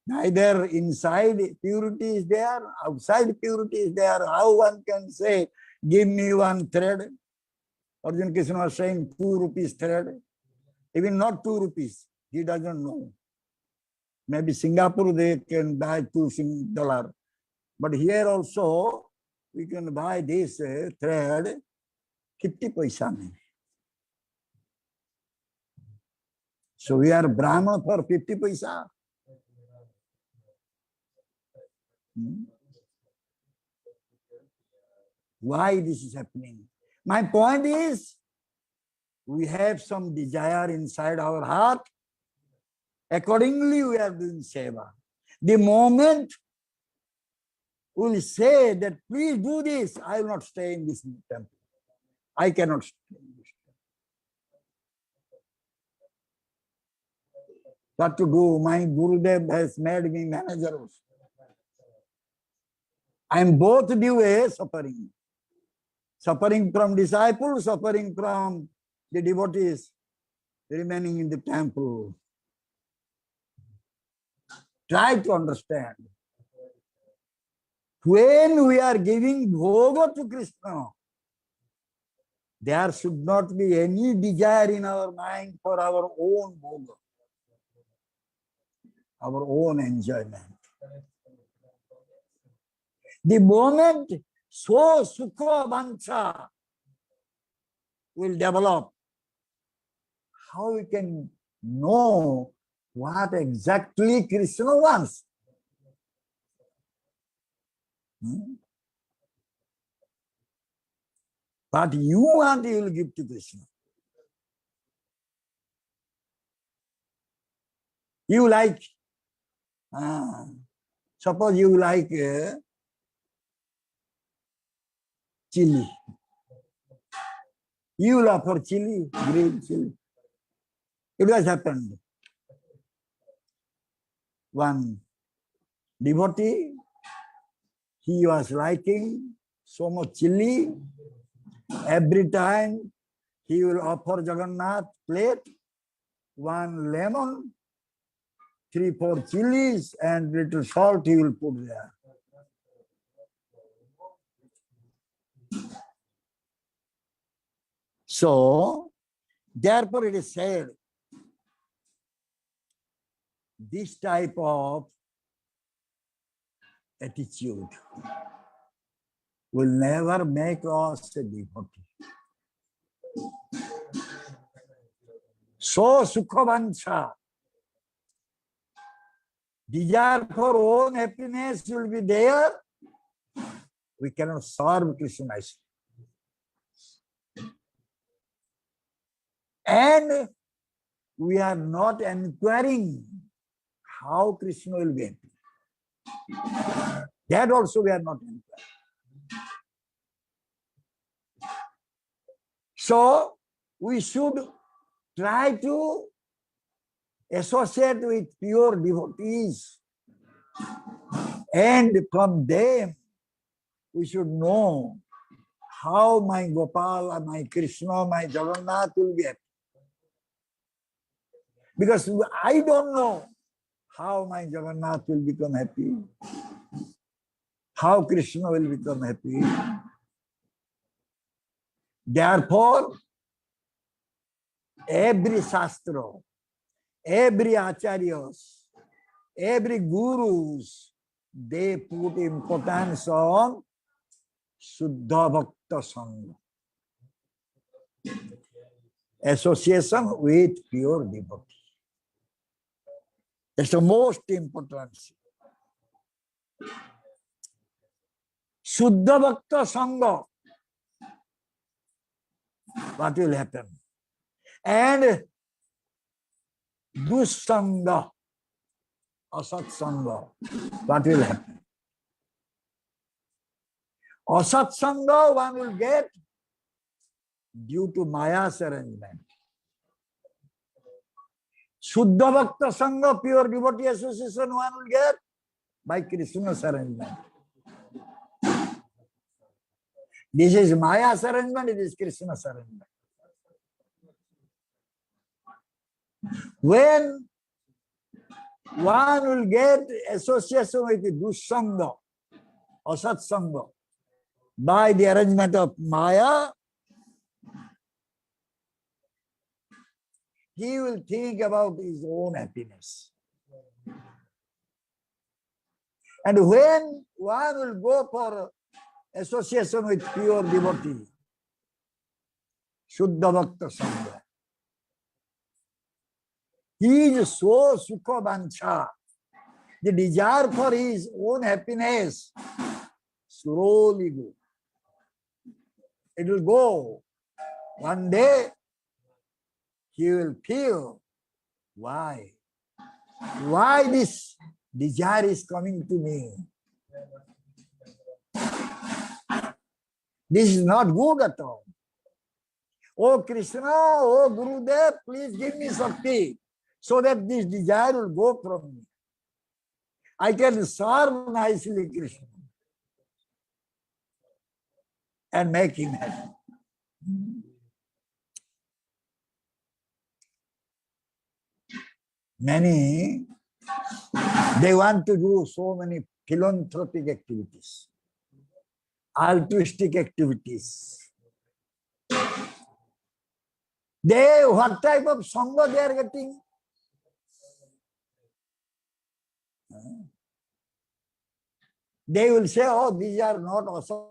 Neither inside purity is there, outside purity is there. How one can say, give me one thread? Arjuna Krishna was saying 2 rupees thread. Even not 2 rupees. He doesn't know. Maybe Singapore they can buy $2. But here also we can buy this thread 50 paisa nahi. So we are Brahman for 50 paisa. Why this is happening? My point is, we have some desire inside our heart. Accordingly, we are doing seva. The moment we will say that, please do this, I will not stay in this temple. I cannot stay in this temple. What to do? My Gurudev has made me manager also. I am both the way suffering. Suffering from disciples, suffering from the devotees remaining in the temple. Try to understand. When we are giving bhoga to Krishna, there should not be any desire in our mind for our own bhoga, our own enjoyment. The moment so sukha vancha will develop, how we can know what exactly Krishna wants? What you want, you will give to Krishna. You like, suppose you like chili. You love for chili, green chili. It has happened. One devotee, he was liking so much chili. Every time he will offer Jagannath plate, one lemon, 3-4 chilies, and little salt he will put there. So, therefore it is said, this type of attitude will never make us a devotee. So sukhavancha, desire for own happiness will be there. We cannot serve Krishna nicely. And we are not inquiring how Krishna will be happy. That also we are not inquiring. So we should try to associate with pure devotees, and from them we should know how my Gopal, my Krishna, my Jagannath will be happy. Because I don't know how my Jagannath will become happy, how Krishna will become happy. Therefore, every Shastra, every Acharyas, every Gurus, they put importance on Shuddha Bhakta Sangha, association with pure devotee. It's the most important. Shuddha Bhakta Sangha, what will happen? And Dussanga, Asat Sangha, what will happen? Asat Sangha one will get due to Maya's arrangement. Shuddha Bhakta Sangha, pure devotee association, one will get by Krishna's arrangement. This is Maya's arrangement, it is Krishna's arrangement. When one will get association with the Dussanga, Asat Sangha, by the arrangement of Maya, he will think about his own happiness. And when one will go for association with pure devotee, Shuddha Bhakta Sangha. He is so sukha vancha. The desire for his own happiness slowly go. It will go. One day he will feel why. Why this desire is coming to me? This is not good at all. Oh Krishna, oh Gurudev, please give me Shakti so that this desire will go from me. I can serve nicely Krishna and make him happy. Many, they want to do so many philanthropic activities, altruistic activities. What type of sangha they are getting? They will say, oh, these are not awesome.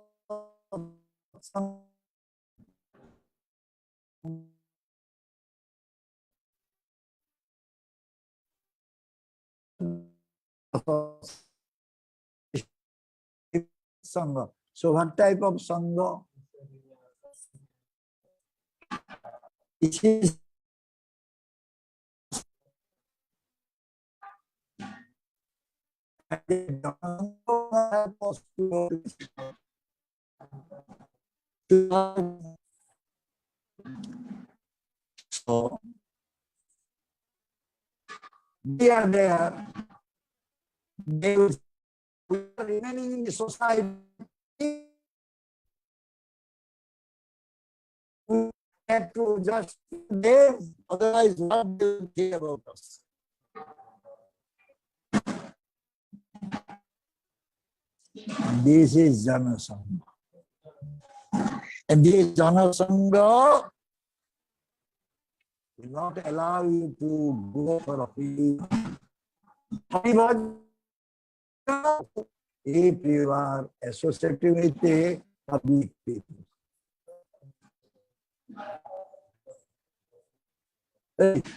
Sangha. So what type of sangha? It is so they are there. They will remaining in the society. We have to just live, otherwise what they will think about us. This is Jana Sangha. And this Jana Sangha will not allow you to go for a field. If you are associated with a public people. I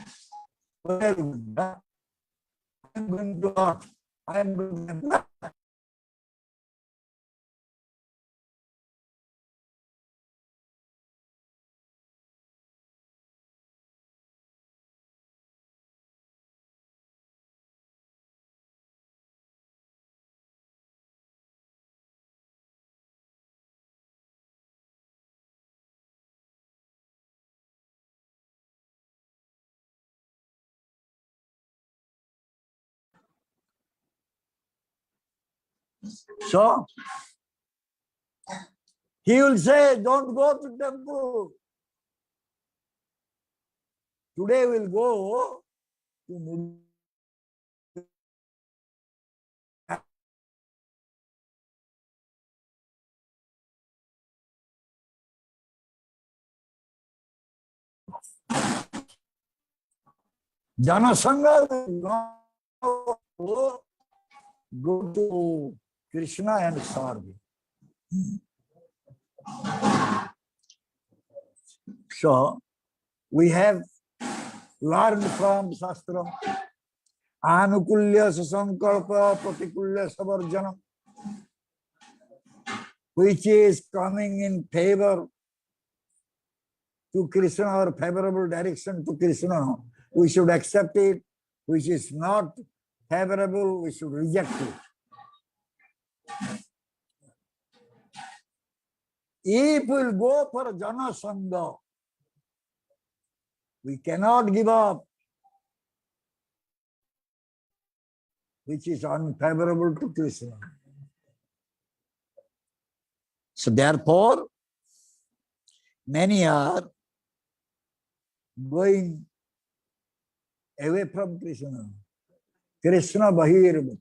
am going to art. I am going to so he will say, don't go to temple. Today we'll go to Jana Sangha will go to Krishna and serve him. So we have learned from Shastra, Anukulya Sasankalpa Pratikulya Savarjanam, which is coming in favor to Krishna or favorable direction to Krishna, we should accept it. Which is not favorable, we should reject it. If we'll go for Jana Sangha, we cannot give up, which is unfavorable to Krishna. So therefore, many are going away from Krishna. Krishna Bahirmukha.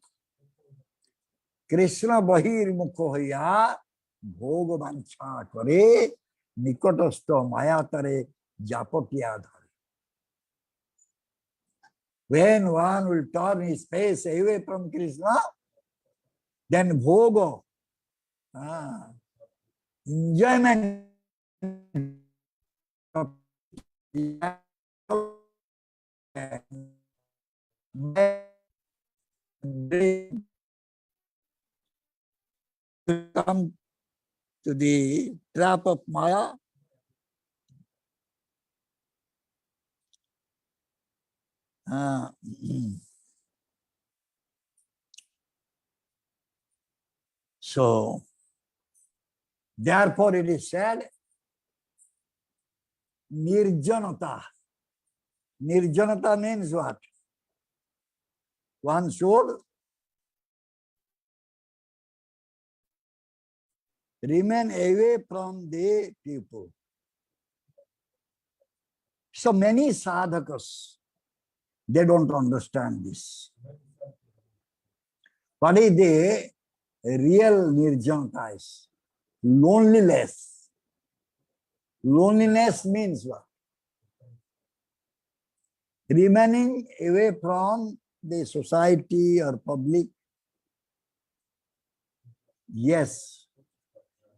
Krishna Bahirmukha hoya bhoga vancha kare nikotastha mayatare japatya dhare. When one will turn his face away from Krishna, then bhoga, enjoyment come to the trap of Maya. So, therefore it is said, Nirjanata. Nirjanata means what? One should remain away from the people. So many sadhakas, they don't understand this. What is the real nirjanata is? Loneliness. Loneliness means what? Remaining away from the society or public. Yes,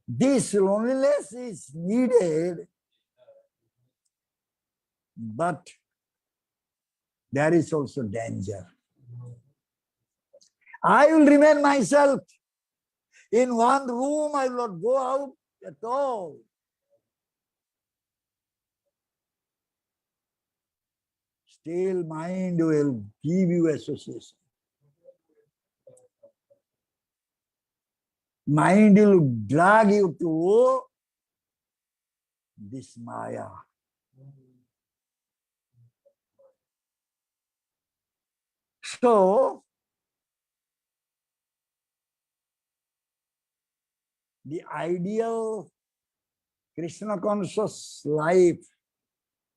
this loneliness is needed, but there is also danger. I will remain myself in one room. I will not go out at all. Still, mind will give you association. Mind will drag you to this Maya. So, the ideal Krishna conscious life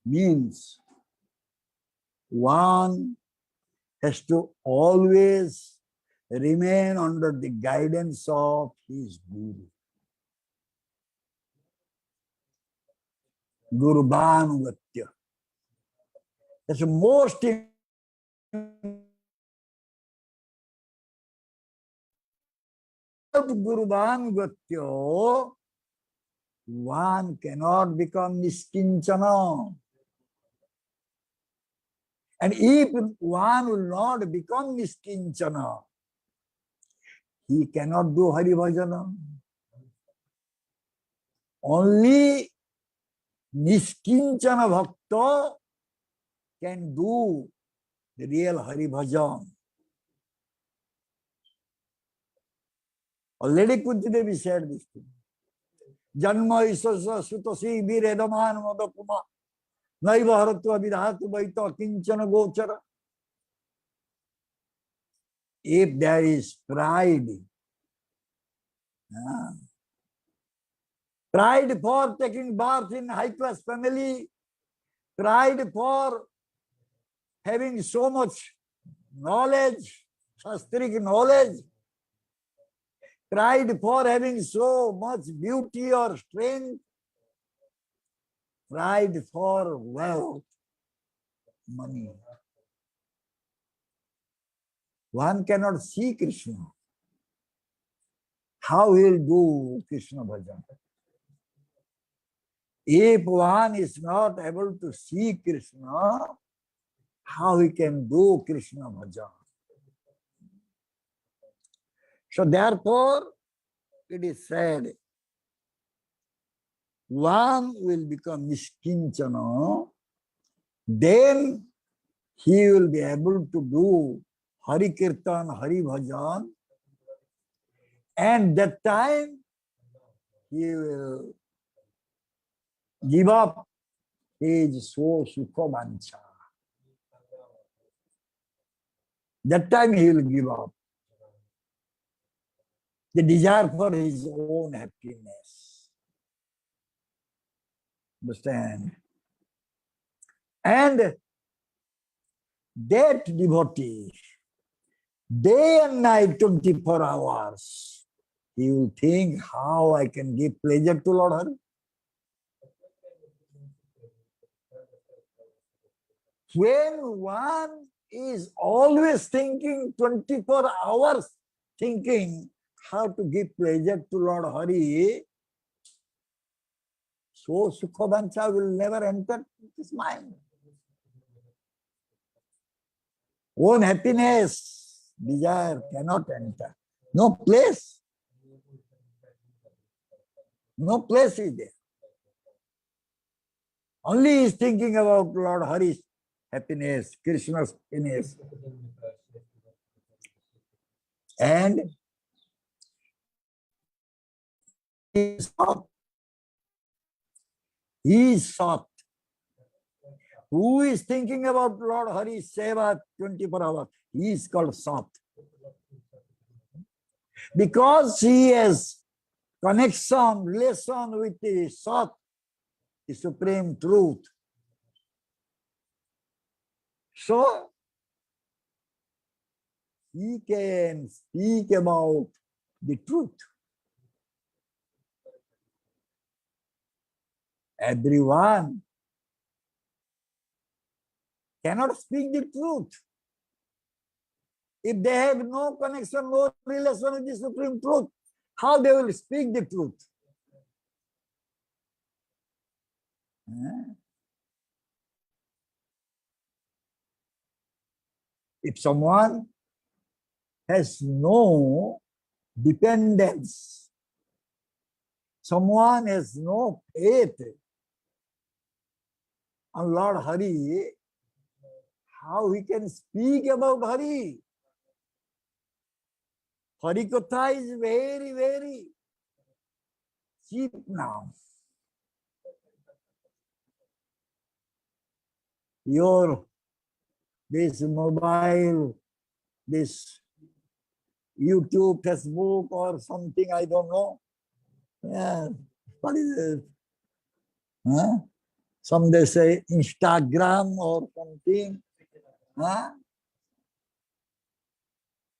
means one has to always remain under the guidance of his Guru. Guru Bhanugatya. That's the most Guru Bhanugatya, one cannot become niskinchana. And if one will not become niskinchana, he cannot do Hari Bhajana. Only niskinchana bhakta can do the real Hari Bhajan. Already Kunti Devi said this thing. Janma isasa sutasi viredaman madapuma naiva haratva vidhatu vaita kinchana gochara. If there is pride, pride for taking birth in high-class family, pride for having so much knowledge, shastric knowledge, pride for having so much beauty or strength, pride for wealth, money. One cannot see Krishna. How he will do Krishna bhajan? If one is not able to see Krishna, how he can do Krishna bhajan? So therefore, it is said, one will become niskinchana, then he will be able to do Hari Kirtan, Hari Bhajan, and that time he will give up his so sukha vancha. That time he will give up the desire for his own happiness. Understand? And that devotee, day and night, 24 hours, he will think how I can give pleasure to Lord Hari. When one is always thinking 24 hours, thinking how to give pleasure to Lord Hari, So Sukha will never enter his mind. Own happiness, desire cannot enter. No place. No place is there. Only he is thinking about Lord Hari's happiness, Krishna's happiness. And he is soft. Who is thinking about Lord Hari's seva 24 hours? He is called soft. Because he has connection, relation with the soft, the supreme truth. So, he can speak about the truth. Everyone cannot speak the truth. If they have no connection, no relation with the supreme truth, how they will speak the truth? If someone has no dependence, someone has no faith on Lord Hari, how he can speak about Hari? Hari Katha is very, very cheap now. This mobile, this YouTube, Facebook or something, I don't know. Yeah, what is it? Huh? Some they say Instagram or something. Huh?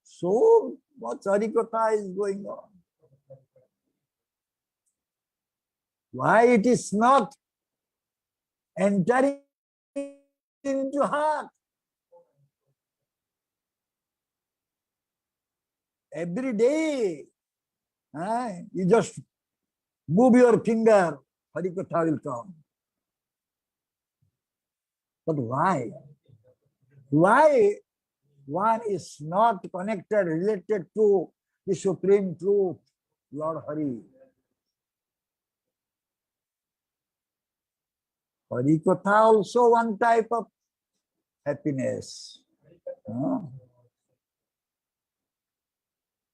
So much Harikatha is going on. Why it is not entering into heart? Every day, you just move your finger, Harikatha will come. But why? Why one is not connected, related to the supreme truth, Lord Hari? Harikatha also one type of happiness.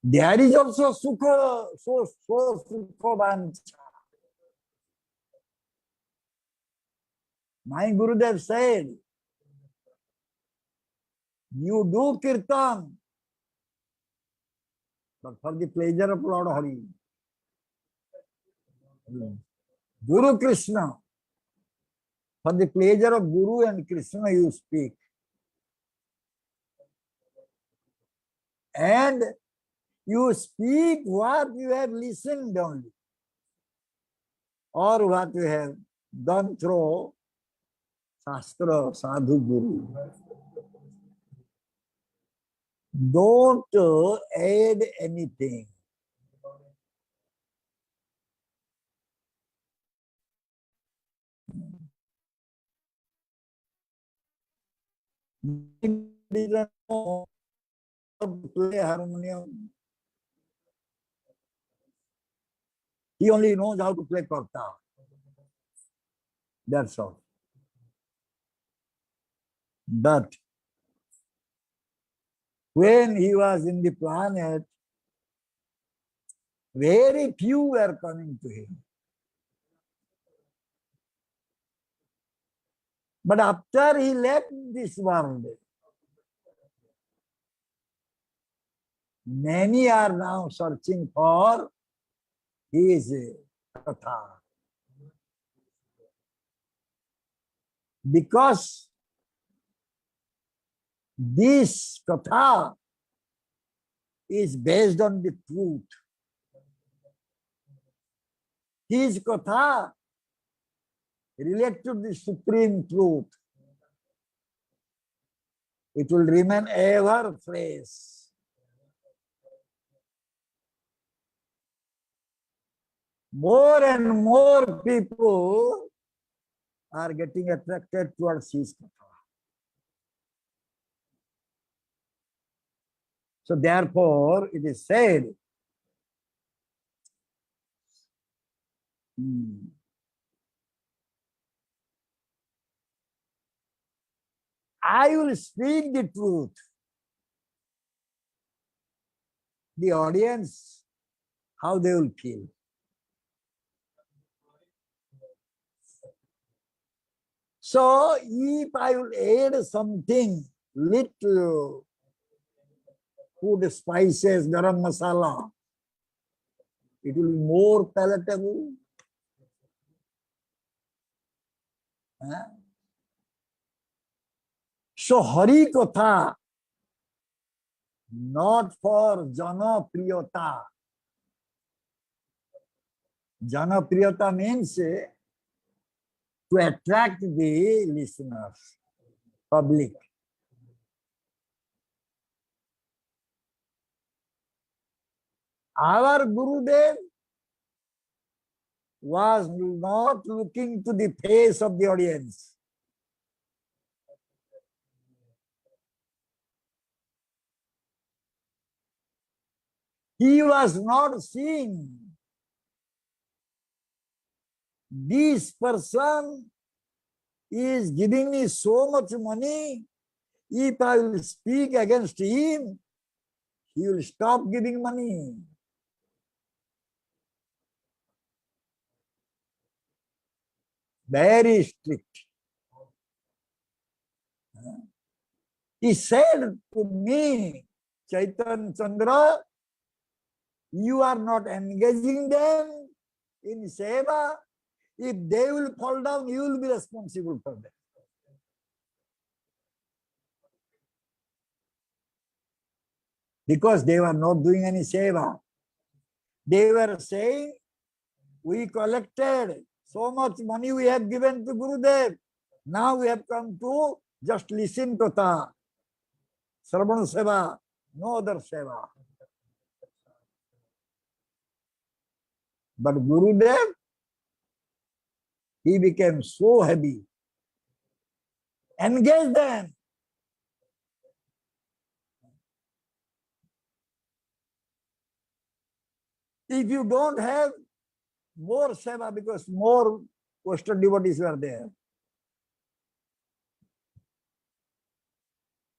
There is also sukha, so sukha vancha. My Gurudev said, you do kirtan, but for the pleasure of Lord Hari. Guru Krishna, for the pleasure of Guru and Krishna you speak. And you speak what you have listened only, or what you have done through Shastra, Sadhu, Guru. Don't add anything. He doesn't know how to play harmonium. He only knows how to play karta. That's all. But when he was in the planet, very few were coming to him. But after he left this world, many are now searching for his katha. Because this katha is based on the truth. His katha relates to the supreme truth. It will remain ever fresh. more and more people are getting attracted towards his katha. So therefore, it is said, I will speak the truth. The audience, how they will feel. So if I will add something little food spices, garam masala, it will be more palatable. So Hari Katha, not for Jana Priyata. Jana Priyata means to attract the listeners, public. Our Gurudev was not looking to the face of the audience. He was not seeing this person is giving me so much money. If I will speak against him, he will stop giving money. Very strict. He said to me, Chaitanya Chandra, you are not engaging them in seva. If they will fall down, you will be responsible for them. Because they were not doing any seva. They were saying, we collected so much money we have given to Gurudev. Now we have come to just listen to ta. Sarvana seva, no other seva. But Gurudev, he became so heavy. Engage them. If you don't have more seva, because more Western devotees were there,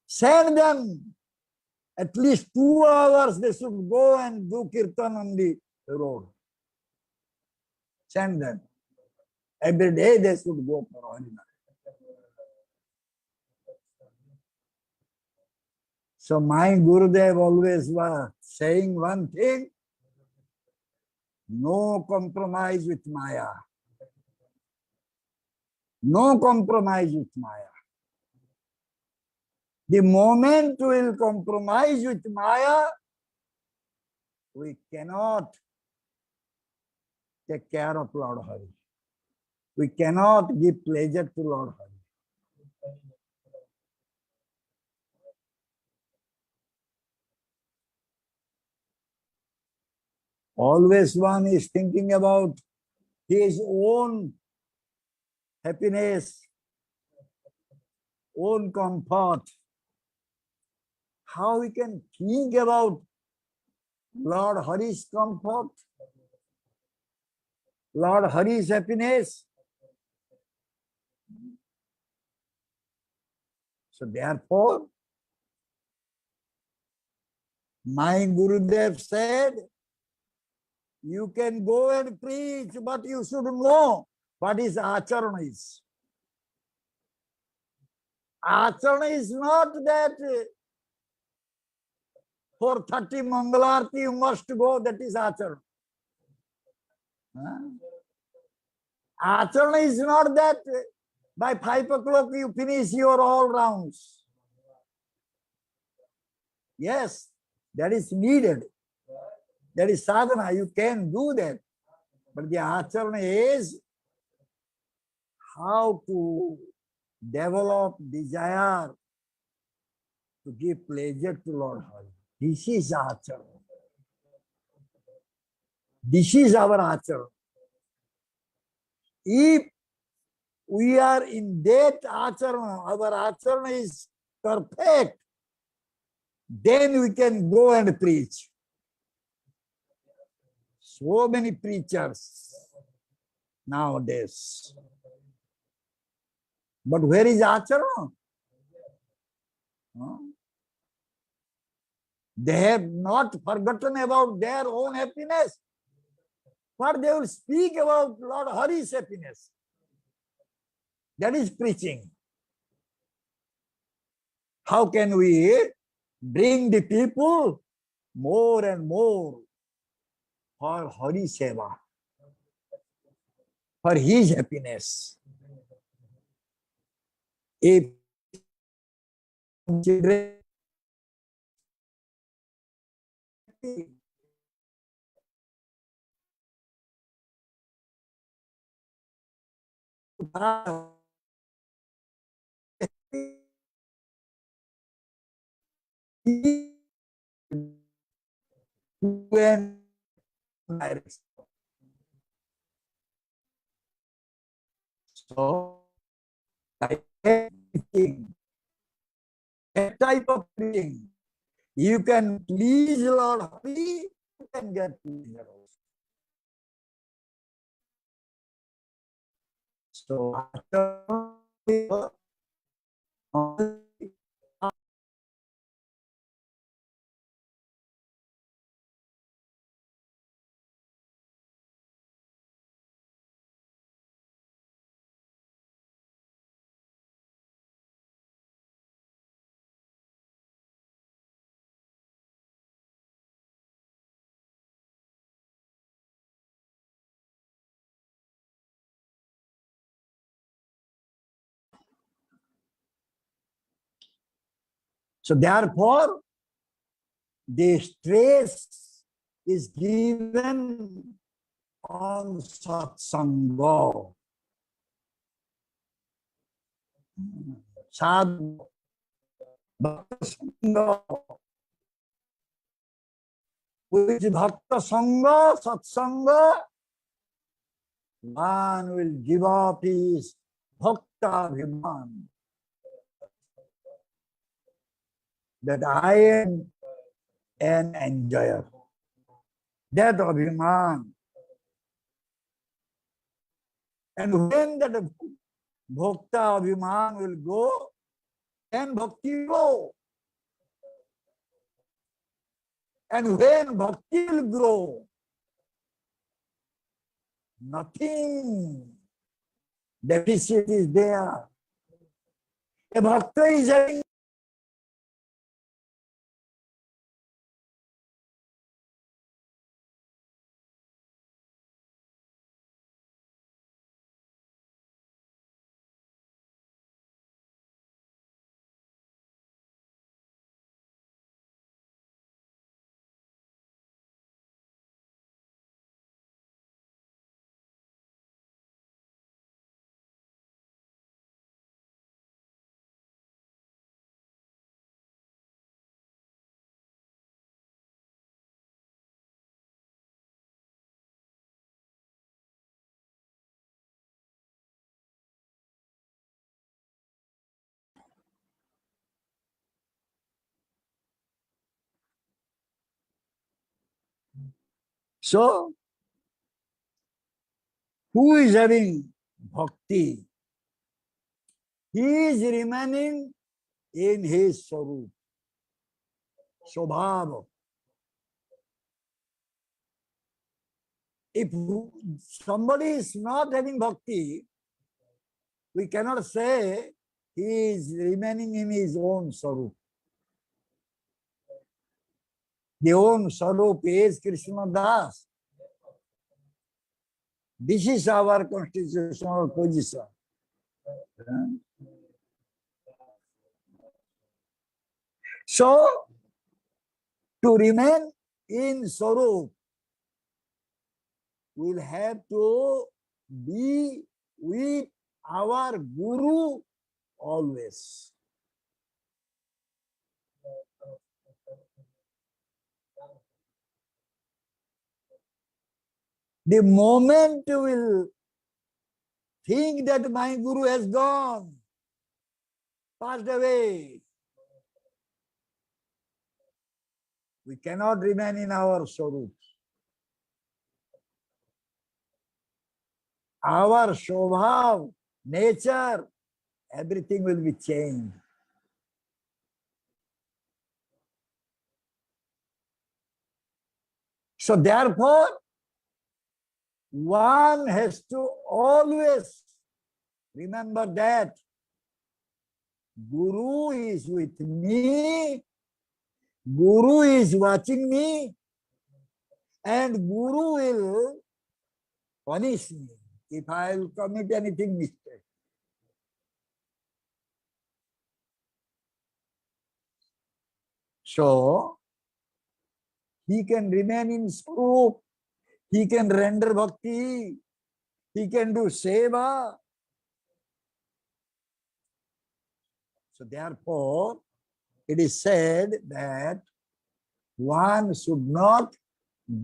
send them. At least 2 hours they should go and do kirtan on the road. Send them. Every day they should go for Harina. So my Gurudev always was saying one thing, no compromise with Maya. No compromise with Maya. The moment we will compromise with Maya, we cannot take care of Lord Hari. We cannot give pleasure to Lord Hari. Always one is thinking about his own happiness, own comfort. How we can think about Lord Hari's comfort, Lord Hari's happiness? So therefore, my Gurudev said, you can go and preach, but you should know what is acharana is. Acharana is not that for 30 Mangalarti you must go, that is acharana. Acharana is not that by 5 o'clock you finish your all rounds. Yes, that is needed. That is sadhana, you can do that. But the acharana is how to develop desire to give pleasure to Lord Hari. This is acharana. This is our acharana. if we are in that acharana, our acharana is perfect, then we can go and preach. So many preachers nowadays. But where is acharana? Huh? They have not forgotten about their own happiness, but they will speak about Lord Hari's happiness. That is preaching. How can we bring the people more and more for Hari Seva, for his happiness? If children when so that type of thing, you can please Lord Hari, you can get pleasure also. So therefore, the stress is given on satsanga. Sadhu, bhakta sangha. With bhakta sangha, satsanga, one will give up his bhakta abhiman. That I am an enjoyer. That abhiman. And when that bhakta abhiman will go, then bhakti will go. And when bhakti will grow, nothing deficit is there. A bhakta is having so. Who is having bhakti? He is remaining in his swarup, swabhava. If somebody is not having bhakti, we cannot say he is remaining in his own swarup. The own swarup is Krishna Das. This is our constitutional position. So, to remain in Swarup, we'll have to be with our Guru always. The moment we will think that my Guru has gone, passed away. We cannot remain in our Swarup. Our Shobhav, nature, everything will be changed. So therefore, one has to always remember that Guru is with me, Guru is watching me, and Guru will punish me if I will commit anything mistake. So, he can remain in Swarup, he can render bhakti, he can do seva. So therefore, it is said that one should not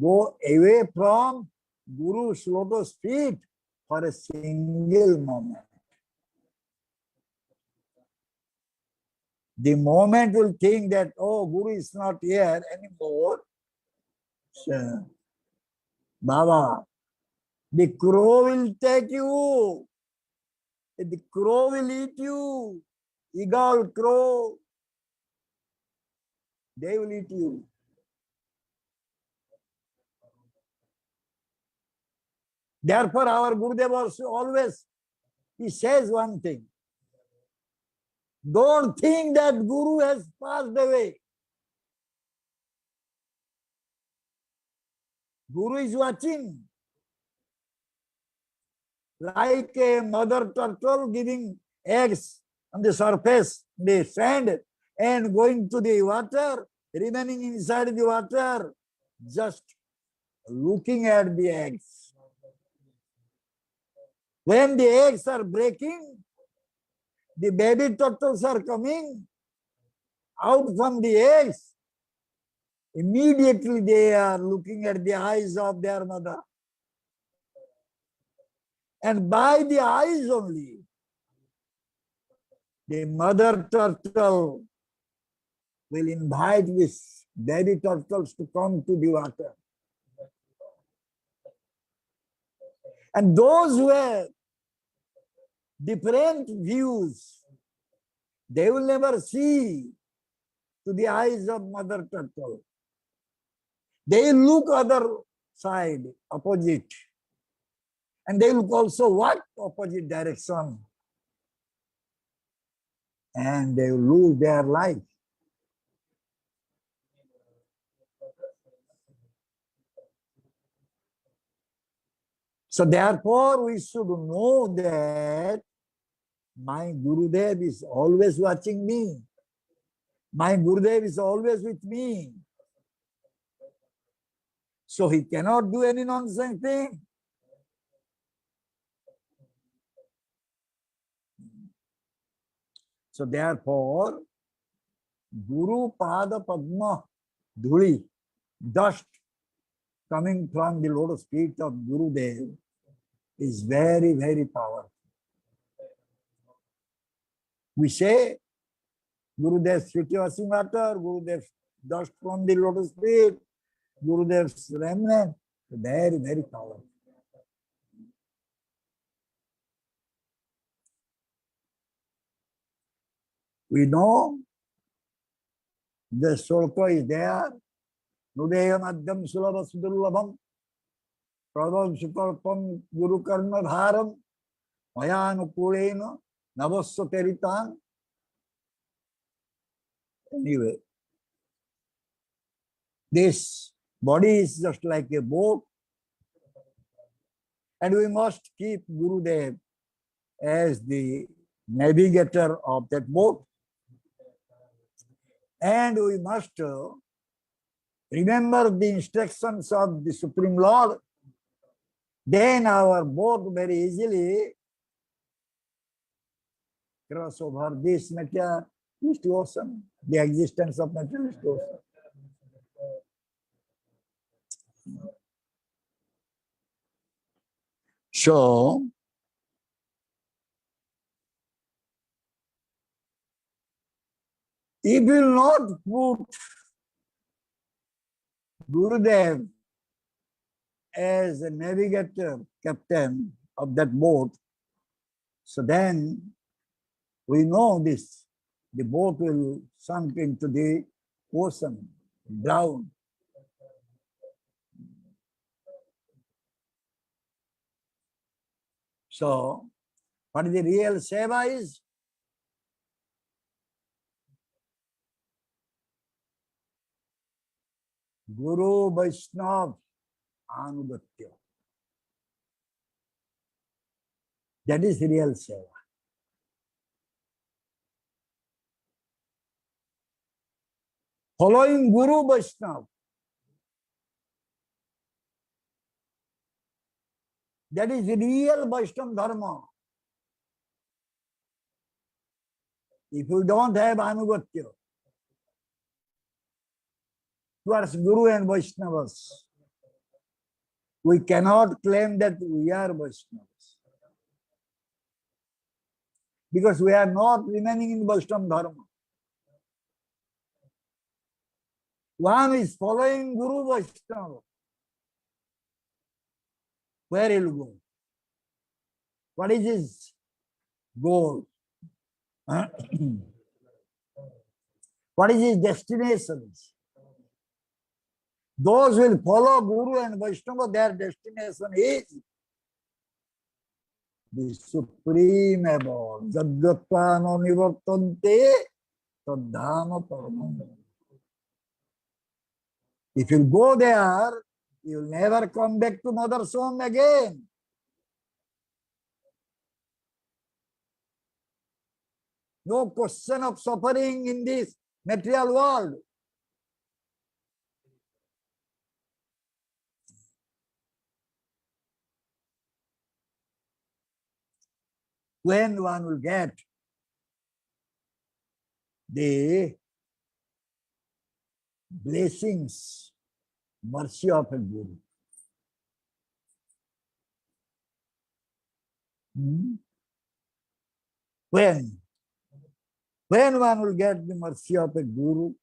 go away from Guru's lotus feet for a single moment. The moment will think that, oh, Guru is not here anymore. So, Baba, the crow will take you. The crow will eat you. Eagle, crow, they will eat you. Therefore, our Gurudev also always, he says one thing. Don't think that Guru has passed away. Guru is watching. Like a mother turtle giving eggs on the surface, the sand, and going to the water, remaining inside the water, just looking at the eggs. When the eggs are breaking, the baby turtles are coming out from the eggs. Immediately they are looking at the eyes of their mother. And by the eyes only, the mother turtle will invite these baby turtles to come to the water. And those who have different views, they will never see to the eyes of mother turtle. They look other side, opposite. And they look also what? Opposite direction. And they will lose their life. So therefore, we should know that my Gurudev is always watching me. My Gurudev is always with me. So he cannot do any nonsense thing. So therefore, Guru Pada Padma Dhuli, dust coming from the lotus feet of Gurudev is very, very powerful. We say Gurudev's feet washing water, Gurudev's dust from the lotus feet, Gurudev's remnant, very, very powerful. We know the sloka is there. Nudeyam Adhyam Sulabha Sudurlabham Prabhav Sukarpam Guru Karna Dharam Mayanukulena Navasya Teritan. Anyway, this body is just like a boat, and we must keep Gurudev as the navigator of that boat. And we must remember the instructions of the Supreme Lord. Then our boat very easily cross over this materialist ocean, the existence of materialist ocean. So, If you will not put Gurudev as a navigator, captain of that boat, so then we know this, the boat will sink into the ocean, drown. So, what is the real seva is? Guru Vaishnav Anugatya. That is real seva. Following Guru Vaishnav. That is real Vaishnava Dharma. If you don't have Anugatya towards Guru and Vaishnavas, we cannot claim that we are Vaishnavas. Because we are not remaining in Vaishnava Dharma. One is following Guru Vaishnava. Where he will go? What is his goal? What is his destination? Those who will follow Guru and Vaishnava, their destination is the supreme abode. Jadgatva no nivartante tadhama paramam. If you go there, you will never come back to mother's home again. No question of suffering in this material world. When one will get the blessings, mercy of a Guru. When one will get the mercy of a Guru,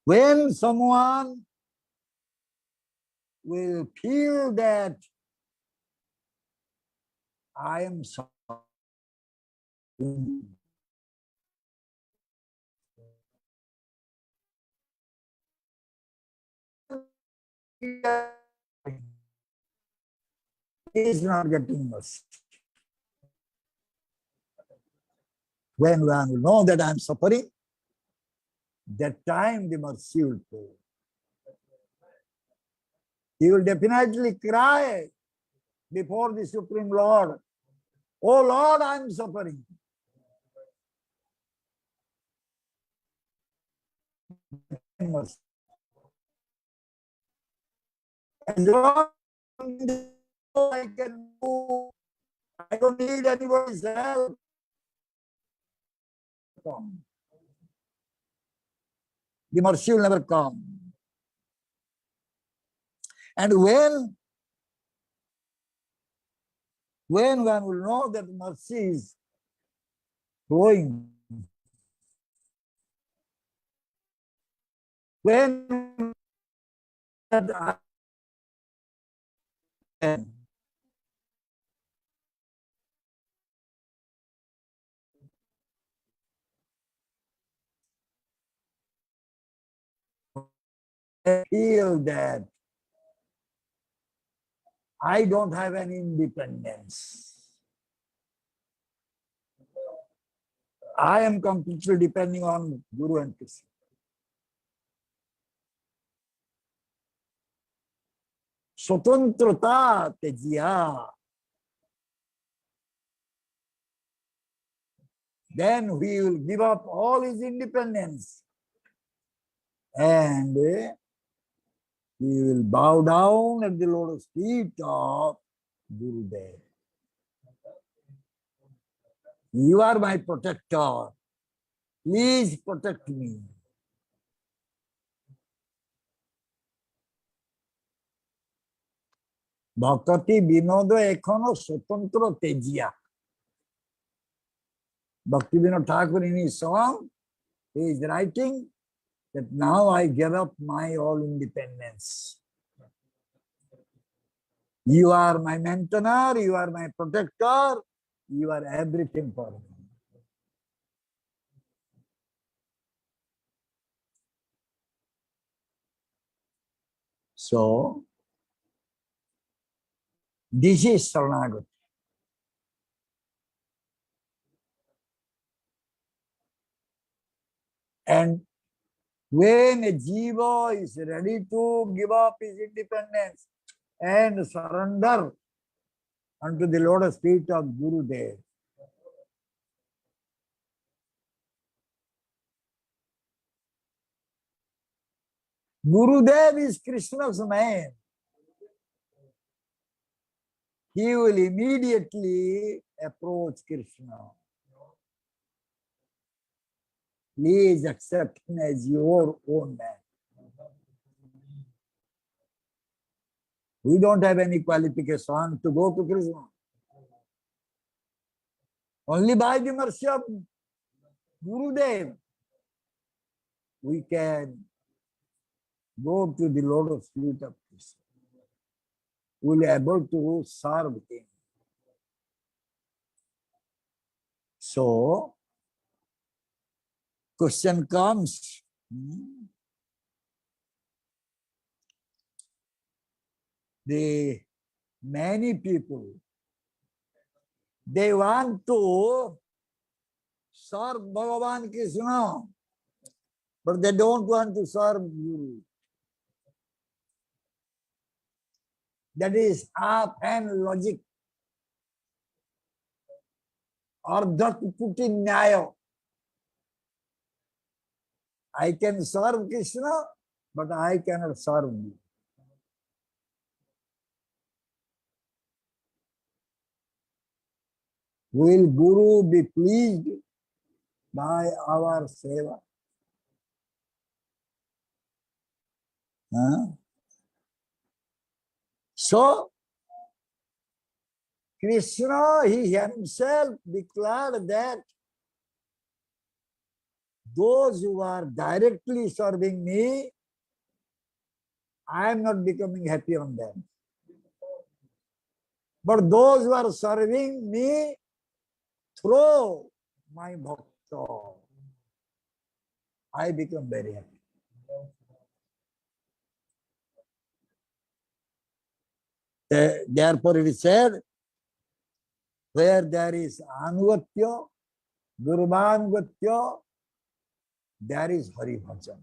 when someone will feel that I am sorry, he is not getting mercy. When one will know that I am suffering, that time the mercy will flow. He will definitely cry before the Supreme Lord, "Oh Lord, I am suffering." As long as I can do, I don't need anybody's help. The mercy will never come. And when one will know that mercy is flowing, when that I feel that I don't have any independence. I am completely depending on Guru and Krishna. Swatantrata tejya. Then he will give up all his independence and he will bow down at the lotus feet of Gurudev. You are my protector. Please protect me. ভক্তি বিনোদ এখনো স্বতন্ত্র তেজিয়া। Bhakti Vinod Thakur in his song, he is writing that now I give up my all independence. You are my maintainer, you are my protector, you are everything for me. So, this is Saranagati. And when a jiva is ready to give up his independence and surrender unto the lotus feet of Gurudev, Gurudev is Krishna's man. He will immediately approach Krishna. Please accept him as your own man. We don't have any qualification to go to Krishna. Only by the mercy of Gurudev, we can go to the lotus feet of Krishna. We will be able to serve him. So, question comes, the many people, they want to serve Bhagavan Krishna, but they don't want to serve Guru. That is half and logic. Ardhat puti nyaya. I can serve Krishna, but I cannot serve you. Will Guru be pleased by our seva? Huh? So, Krishna, he himself declared that those who are directly serving me, I am not becoming happy on them. But those who are serving me through my bhakta, I become very happy. Therefore it is said, where there is anugatya, gurvanugatya, there is Hari Bhajan.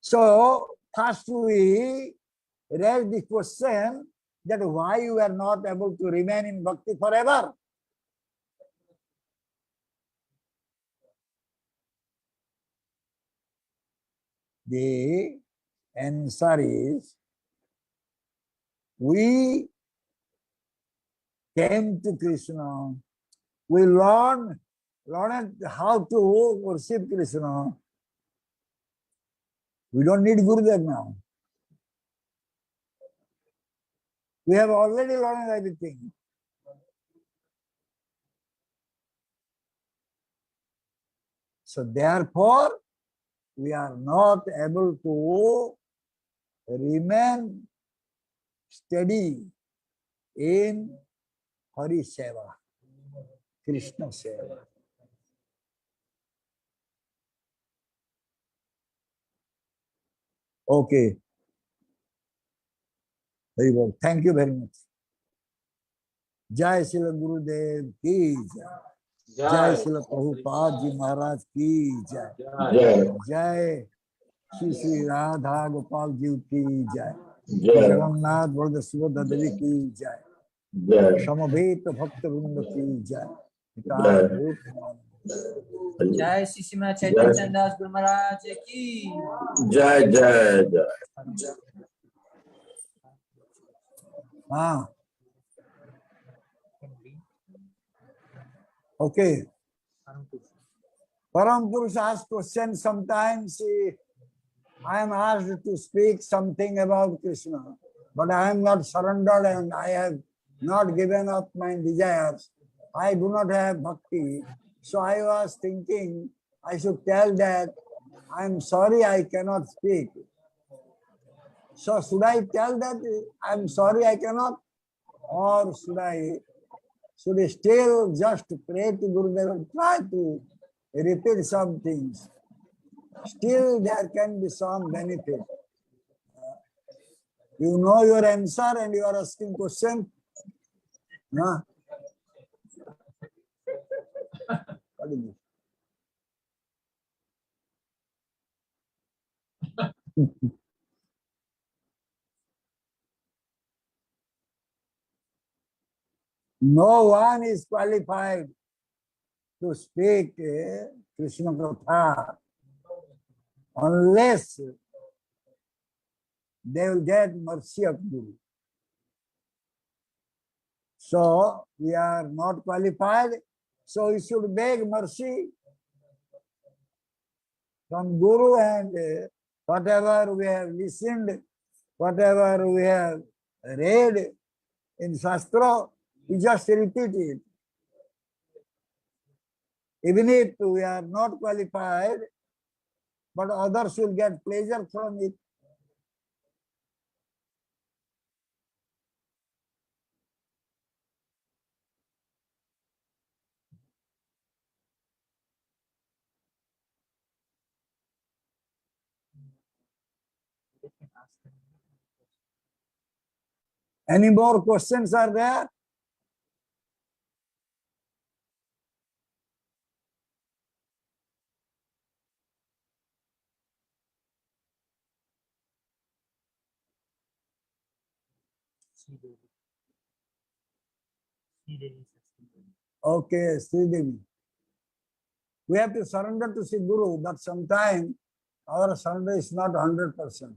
So, first we raise the question that why you are not able to remain in bhakti forever. The answer is, we came to Krishna, we learned how to worship Krishna. We don't need Gurudev now. We have already learned everything. So therefore, we are not able to remain steady in Hari Seva, Krishna Seva. Okay. Very well. Thank you very much. Jai Srila Gurudev ki jai. Jai Srila Prabhupada Ji Maharaj ki jai. Jai Shri Shri Radha Gopal Ji ki jai. Jagannath Bharada Subhadra Devi ki jai. Samaveta Bhakta Vrinda ki jai. जय श्री श्रीमद चैतन्य दास गुरु महाराज की जय जय जय. Okay. Param Purusha asks questions sometimes. I am asked to speak something about Krishna, but I am not surrendered and I have not given up my desires. I do not have bhakti. So I was thinking I should tell that I am sorry I cannot speak. So should I tell that I am sorry I cannot? Or should I still just pray to Gurudev and try to repeat some things? Still there can be some benefit. You know your answer and you are asking question. No? What is it? No one is qualified to speak Krishna Katha unless they will get mercy of Guru. So we are not qualified, so we should beg mercy from Guru, and whatever we have listened, whatever we have read in Shastra, we just repeat it. Even if we are not qualified, but others will get pleasure from it. Any more questions are there? Okay, Sridevi. We have to surrender to Sri Guru, but sometimes our surrender is not 100%.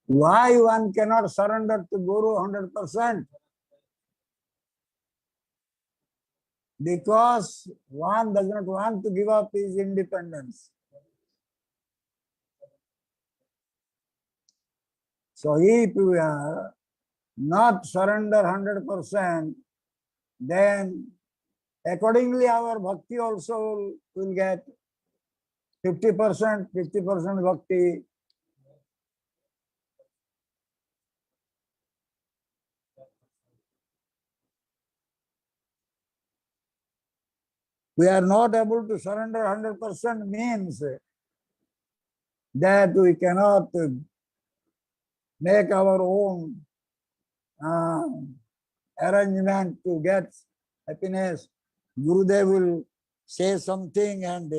Why one cannot surrender to Guru 100%? Because one does not want to give up his independence. So if we are not surrender 100%, then accordingly our bhakti also will get 50% bhakti. We are not able to surrender 100% means that we cannot make our own arrangement to get happiness. Gurudev will say something and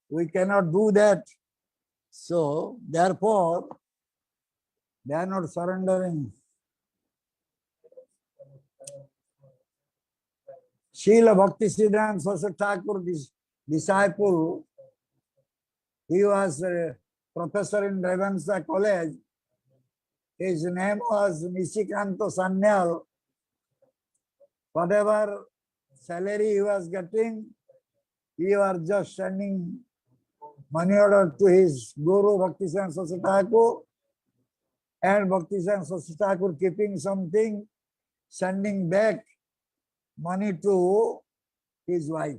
we cannot do that. So therefore, they are not surrendering. Srila Bhakti Siddhanta Saraswati Thakur, this disciple, he was a professor in Ravenshaw College. His name was Nishikanta Sanyal. Whatever salary he was getting, he was just sending money order to his Guru Bhakti Saraswati Thakur, and Bhakti Saraswati Thakur keeping something, sending back money to his wife.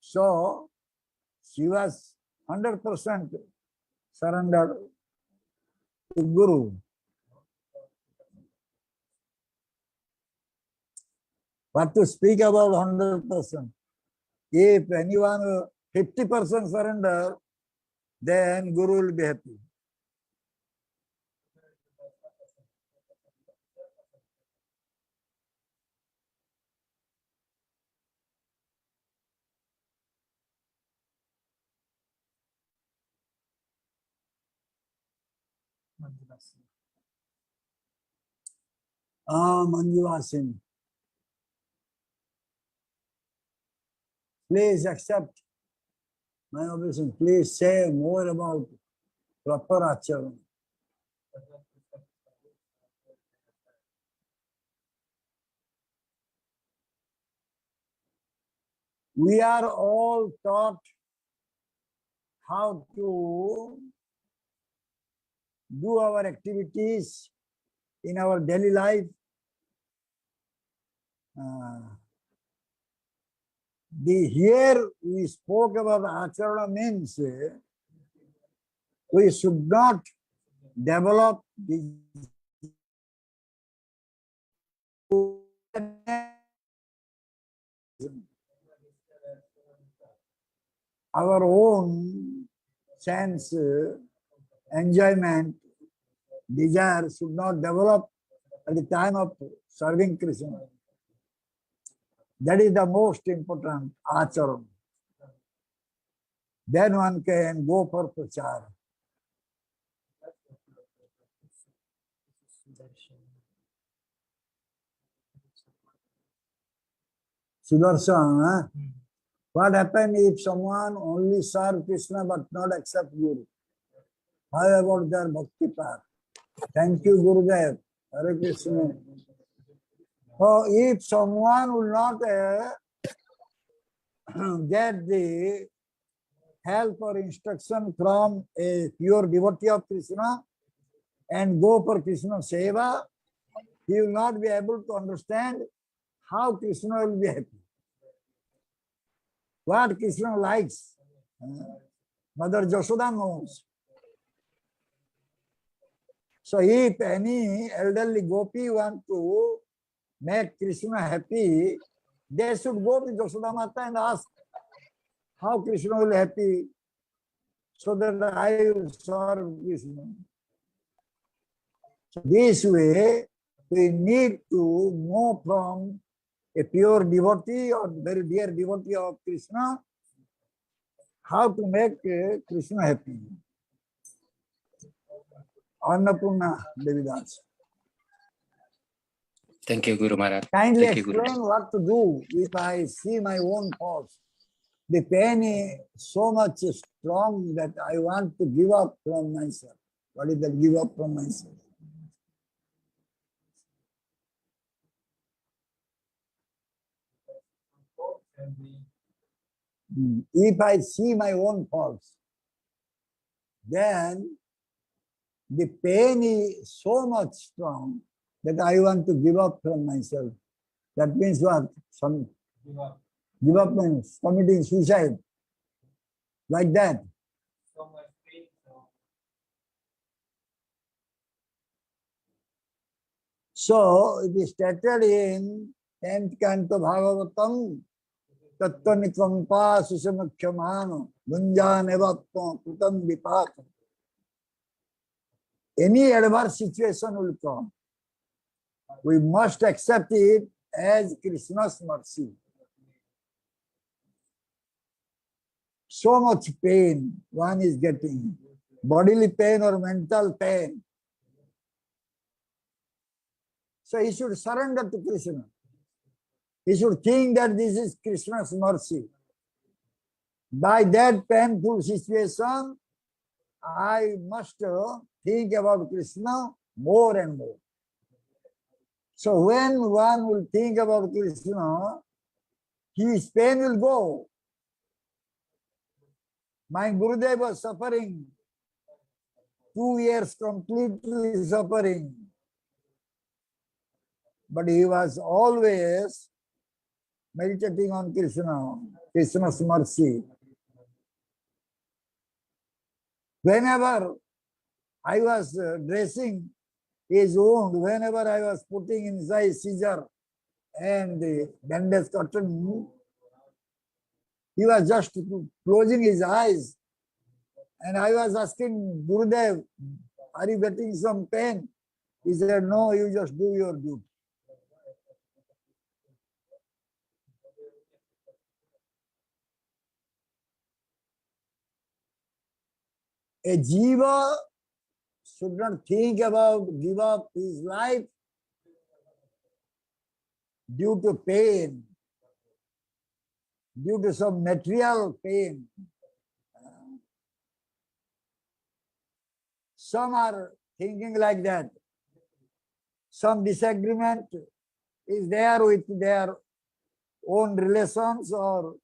So she was 100% surrendered to Guru. But to speak about 100%, if anyone 50% surrender, then Guru will be happy. Manjuvasin. Please accept my objection. Please say more about proper Acharan. we are all taught how to do our activities in our daily life. Here we spoke about acharana means we should not develop this our own sense, enjoyment, desire should not develop at the time of serving Krishna. That is the most important acharan. Then one can go for prachar. Sudarshan, what happens if someone only serve Krishna but not accept Guru? How about their bhakti path? Thank you, Gurudev. Hare Krishna. So if someone will not get the help or instruction from a pure devotee of Krishna and go for Krishna seva, he will not be able to understand how Krishna will be happy. What Krishna likes, Mother Jashoda knows. So if any elderly gopi want to make Krishna happy, they should go to Jashoda Mata and ask how Krishna will be happy so that I will serve Krishna. So this way, we need to know from a pure devotee or very dear devotee of Krishna how to make Krishna happy. Annapurna Devidas. Thank you, Guru Maharaj. Kindly Thank you, Guru. explain what to do if I see my own faults. The pain is so much strong that I want to give up from myself. What is that give up from myself? If I see my own faults, then the pain is so much strong that I want to give up from myself. That means what? Give up means committing suicide. Like that. So it is stated in 10th canto Bhagavatam, Tattva Susamakhyamano, Gunjanevatma Kutam Vipakam. Any adverse situation will come. We must accept it as Krishna's mercy. So much pain one is getting, bodily pain or mental pain. So he should surrender to Krishna. He should think that this is Krishna's mercy. By that painful situation, I must think about Krishna more and more. So when one will think about Krishna, his pain will go. My Gurudev was suffering 2 years, completely suffering. But he was always meditating on Krishna, Krishna's mercy. Whenever I was dressing his wound, whenever I was putting inside scissor and the bandage cotton, he was just closing his eyes. And I was asking Gurudev, are you getting some pain? He said, no, you just do your duty. A jiva should not think about give up his life due to pain, due to some material pain. Some are thinking like that. Some disagreement is there with their own relations or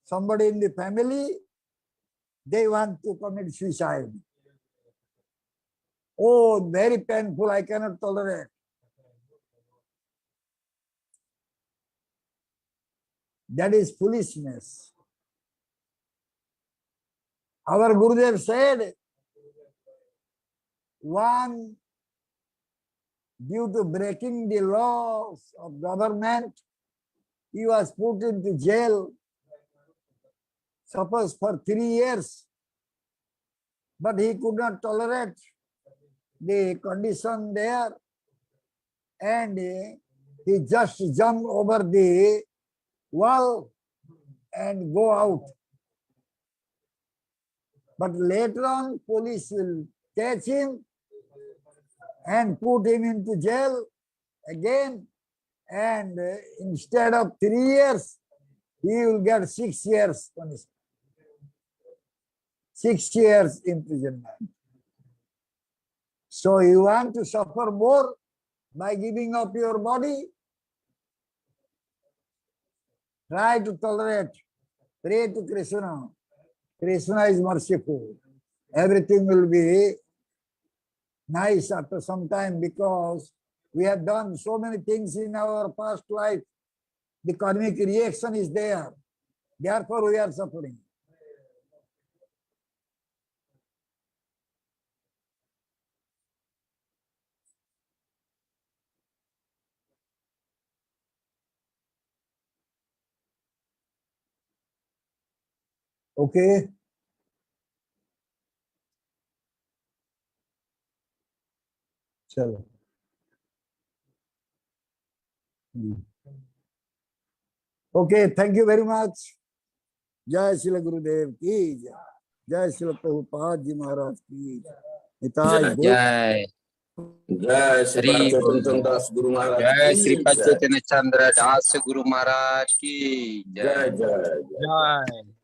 somebody in the family, they want to commit suicide. Oh, very painful, I cannot tolerate. That is foolishness. Our Gurudev said, one, due to breaking the laws of government, he was put into jail, suppose for 3 years, but he could not tolerate the condition there, and he just jumped over the wall and go out. But later on, police will catch him and put him into jail again, and instead of 3 years, he will get 6 years punishment. 6 years imprisonment. So you want to suffer more by giving up your body? Try to tolerate. Pray to Krishna. Krishna is merciful. Everything will be nice after some time, because we have done so many things in our past life. The karmic reaction is there. Therefore, we are suffering. Okay. Chalo. Okay, thank you very much. Jai Srila Gurudev ki jai. Jai Srila Prabhupada Ji Maharaj ki jai. जय जय श्री चैतन्य दास गुरु महाराज जय की श्रीपद जय। चैतन्य चंद्र दास गुरु महाराज की जय जय जय जय। जय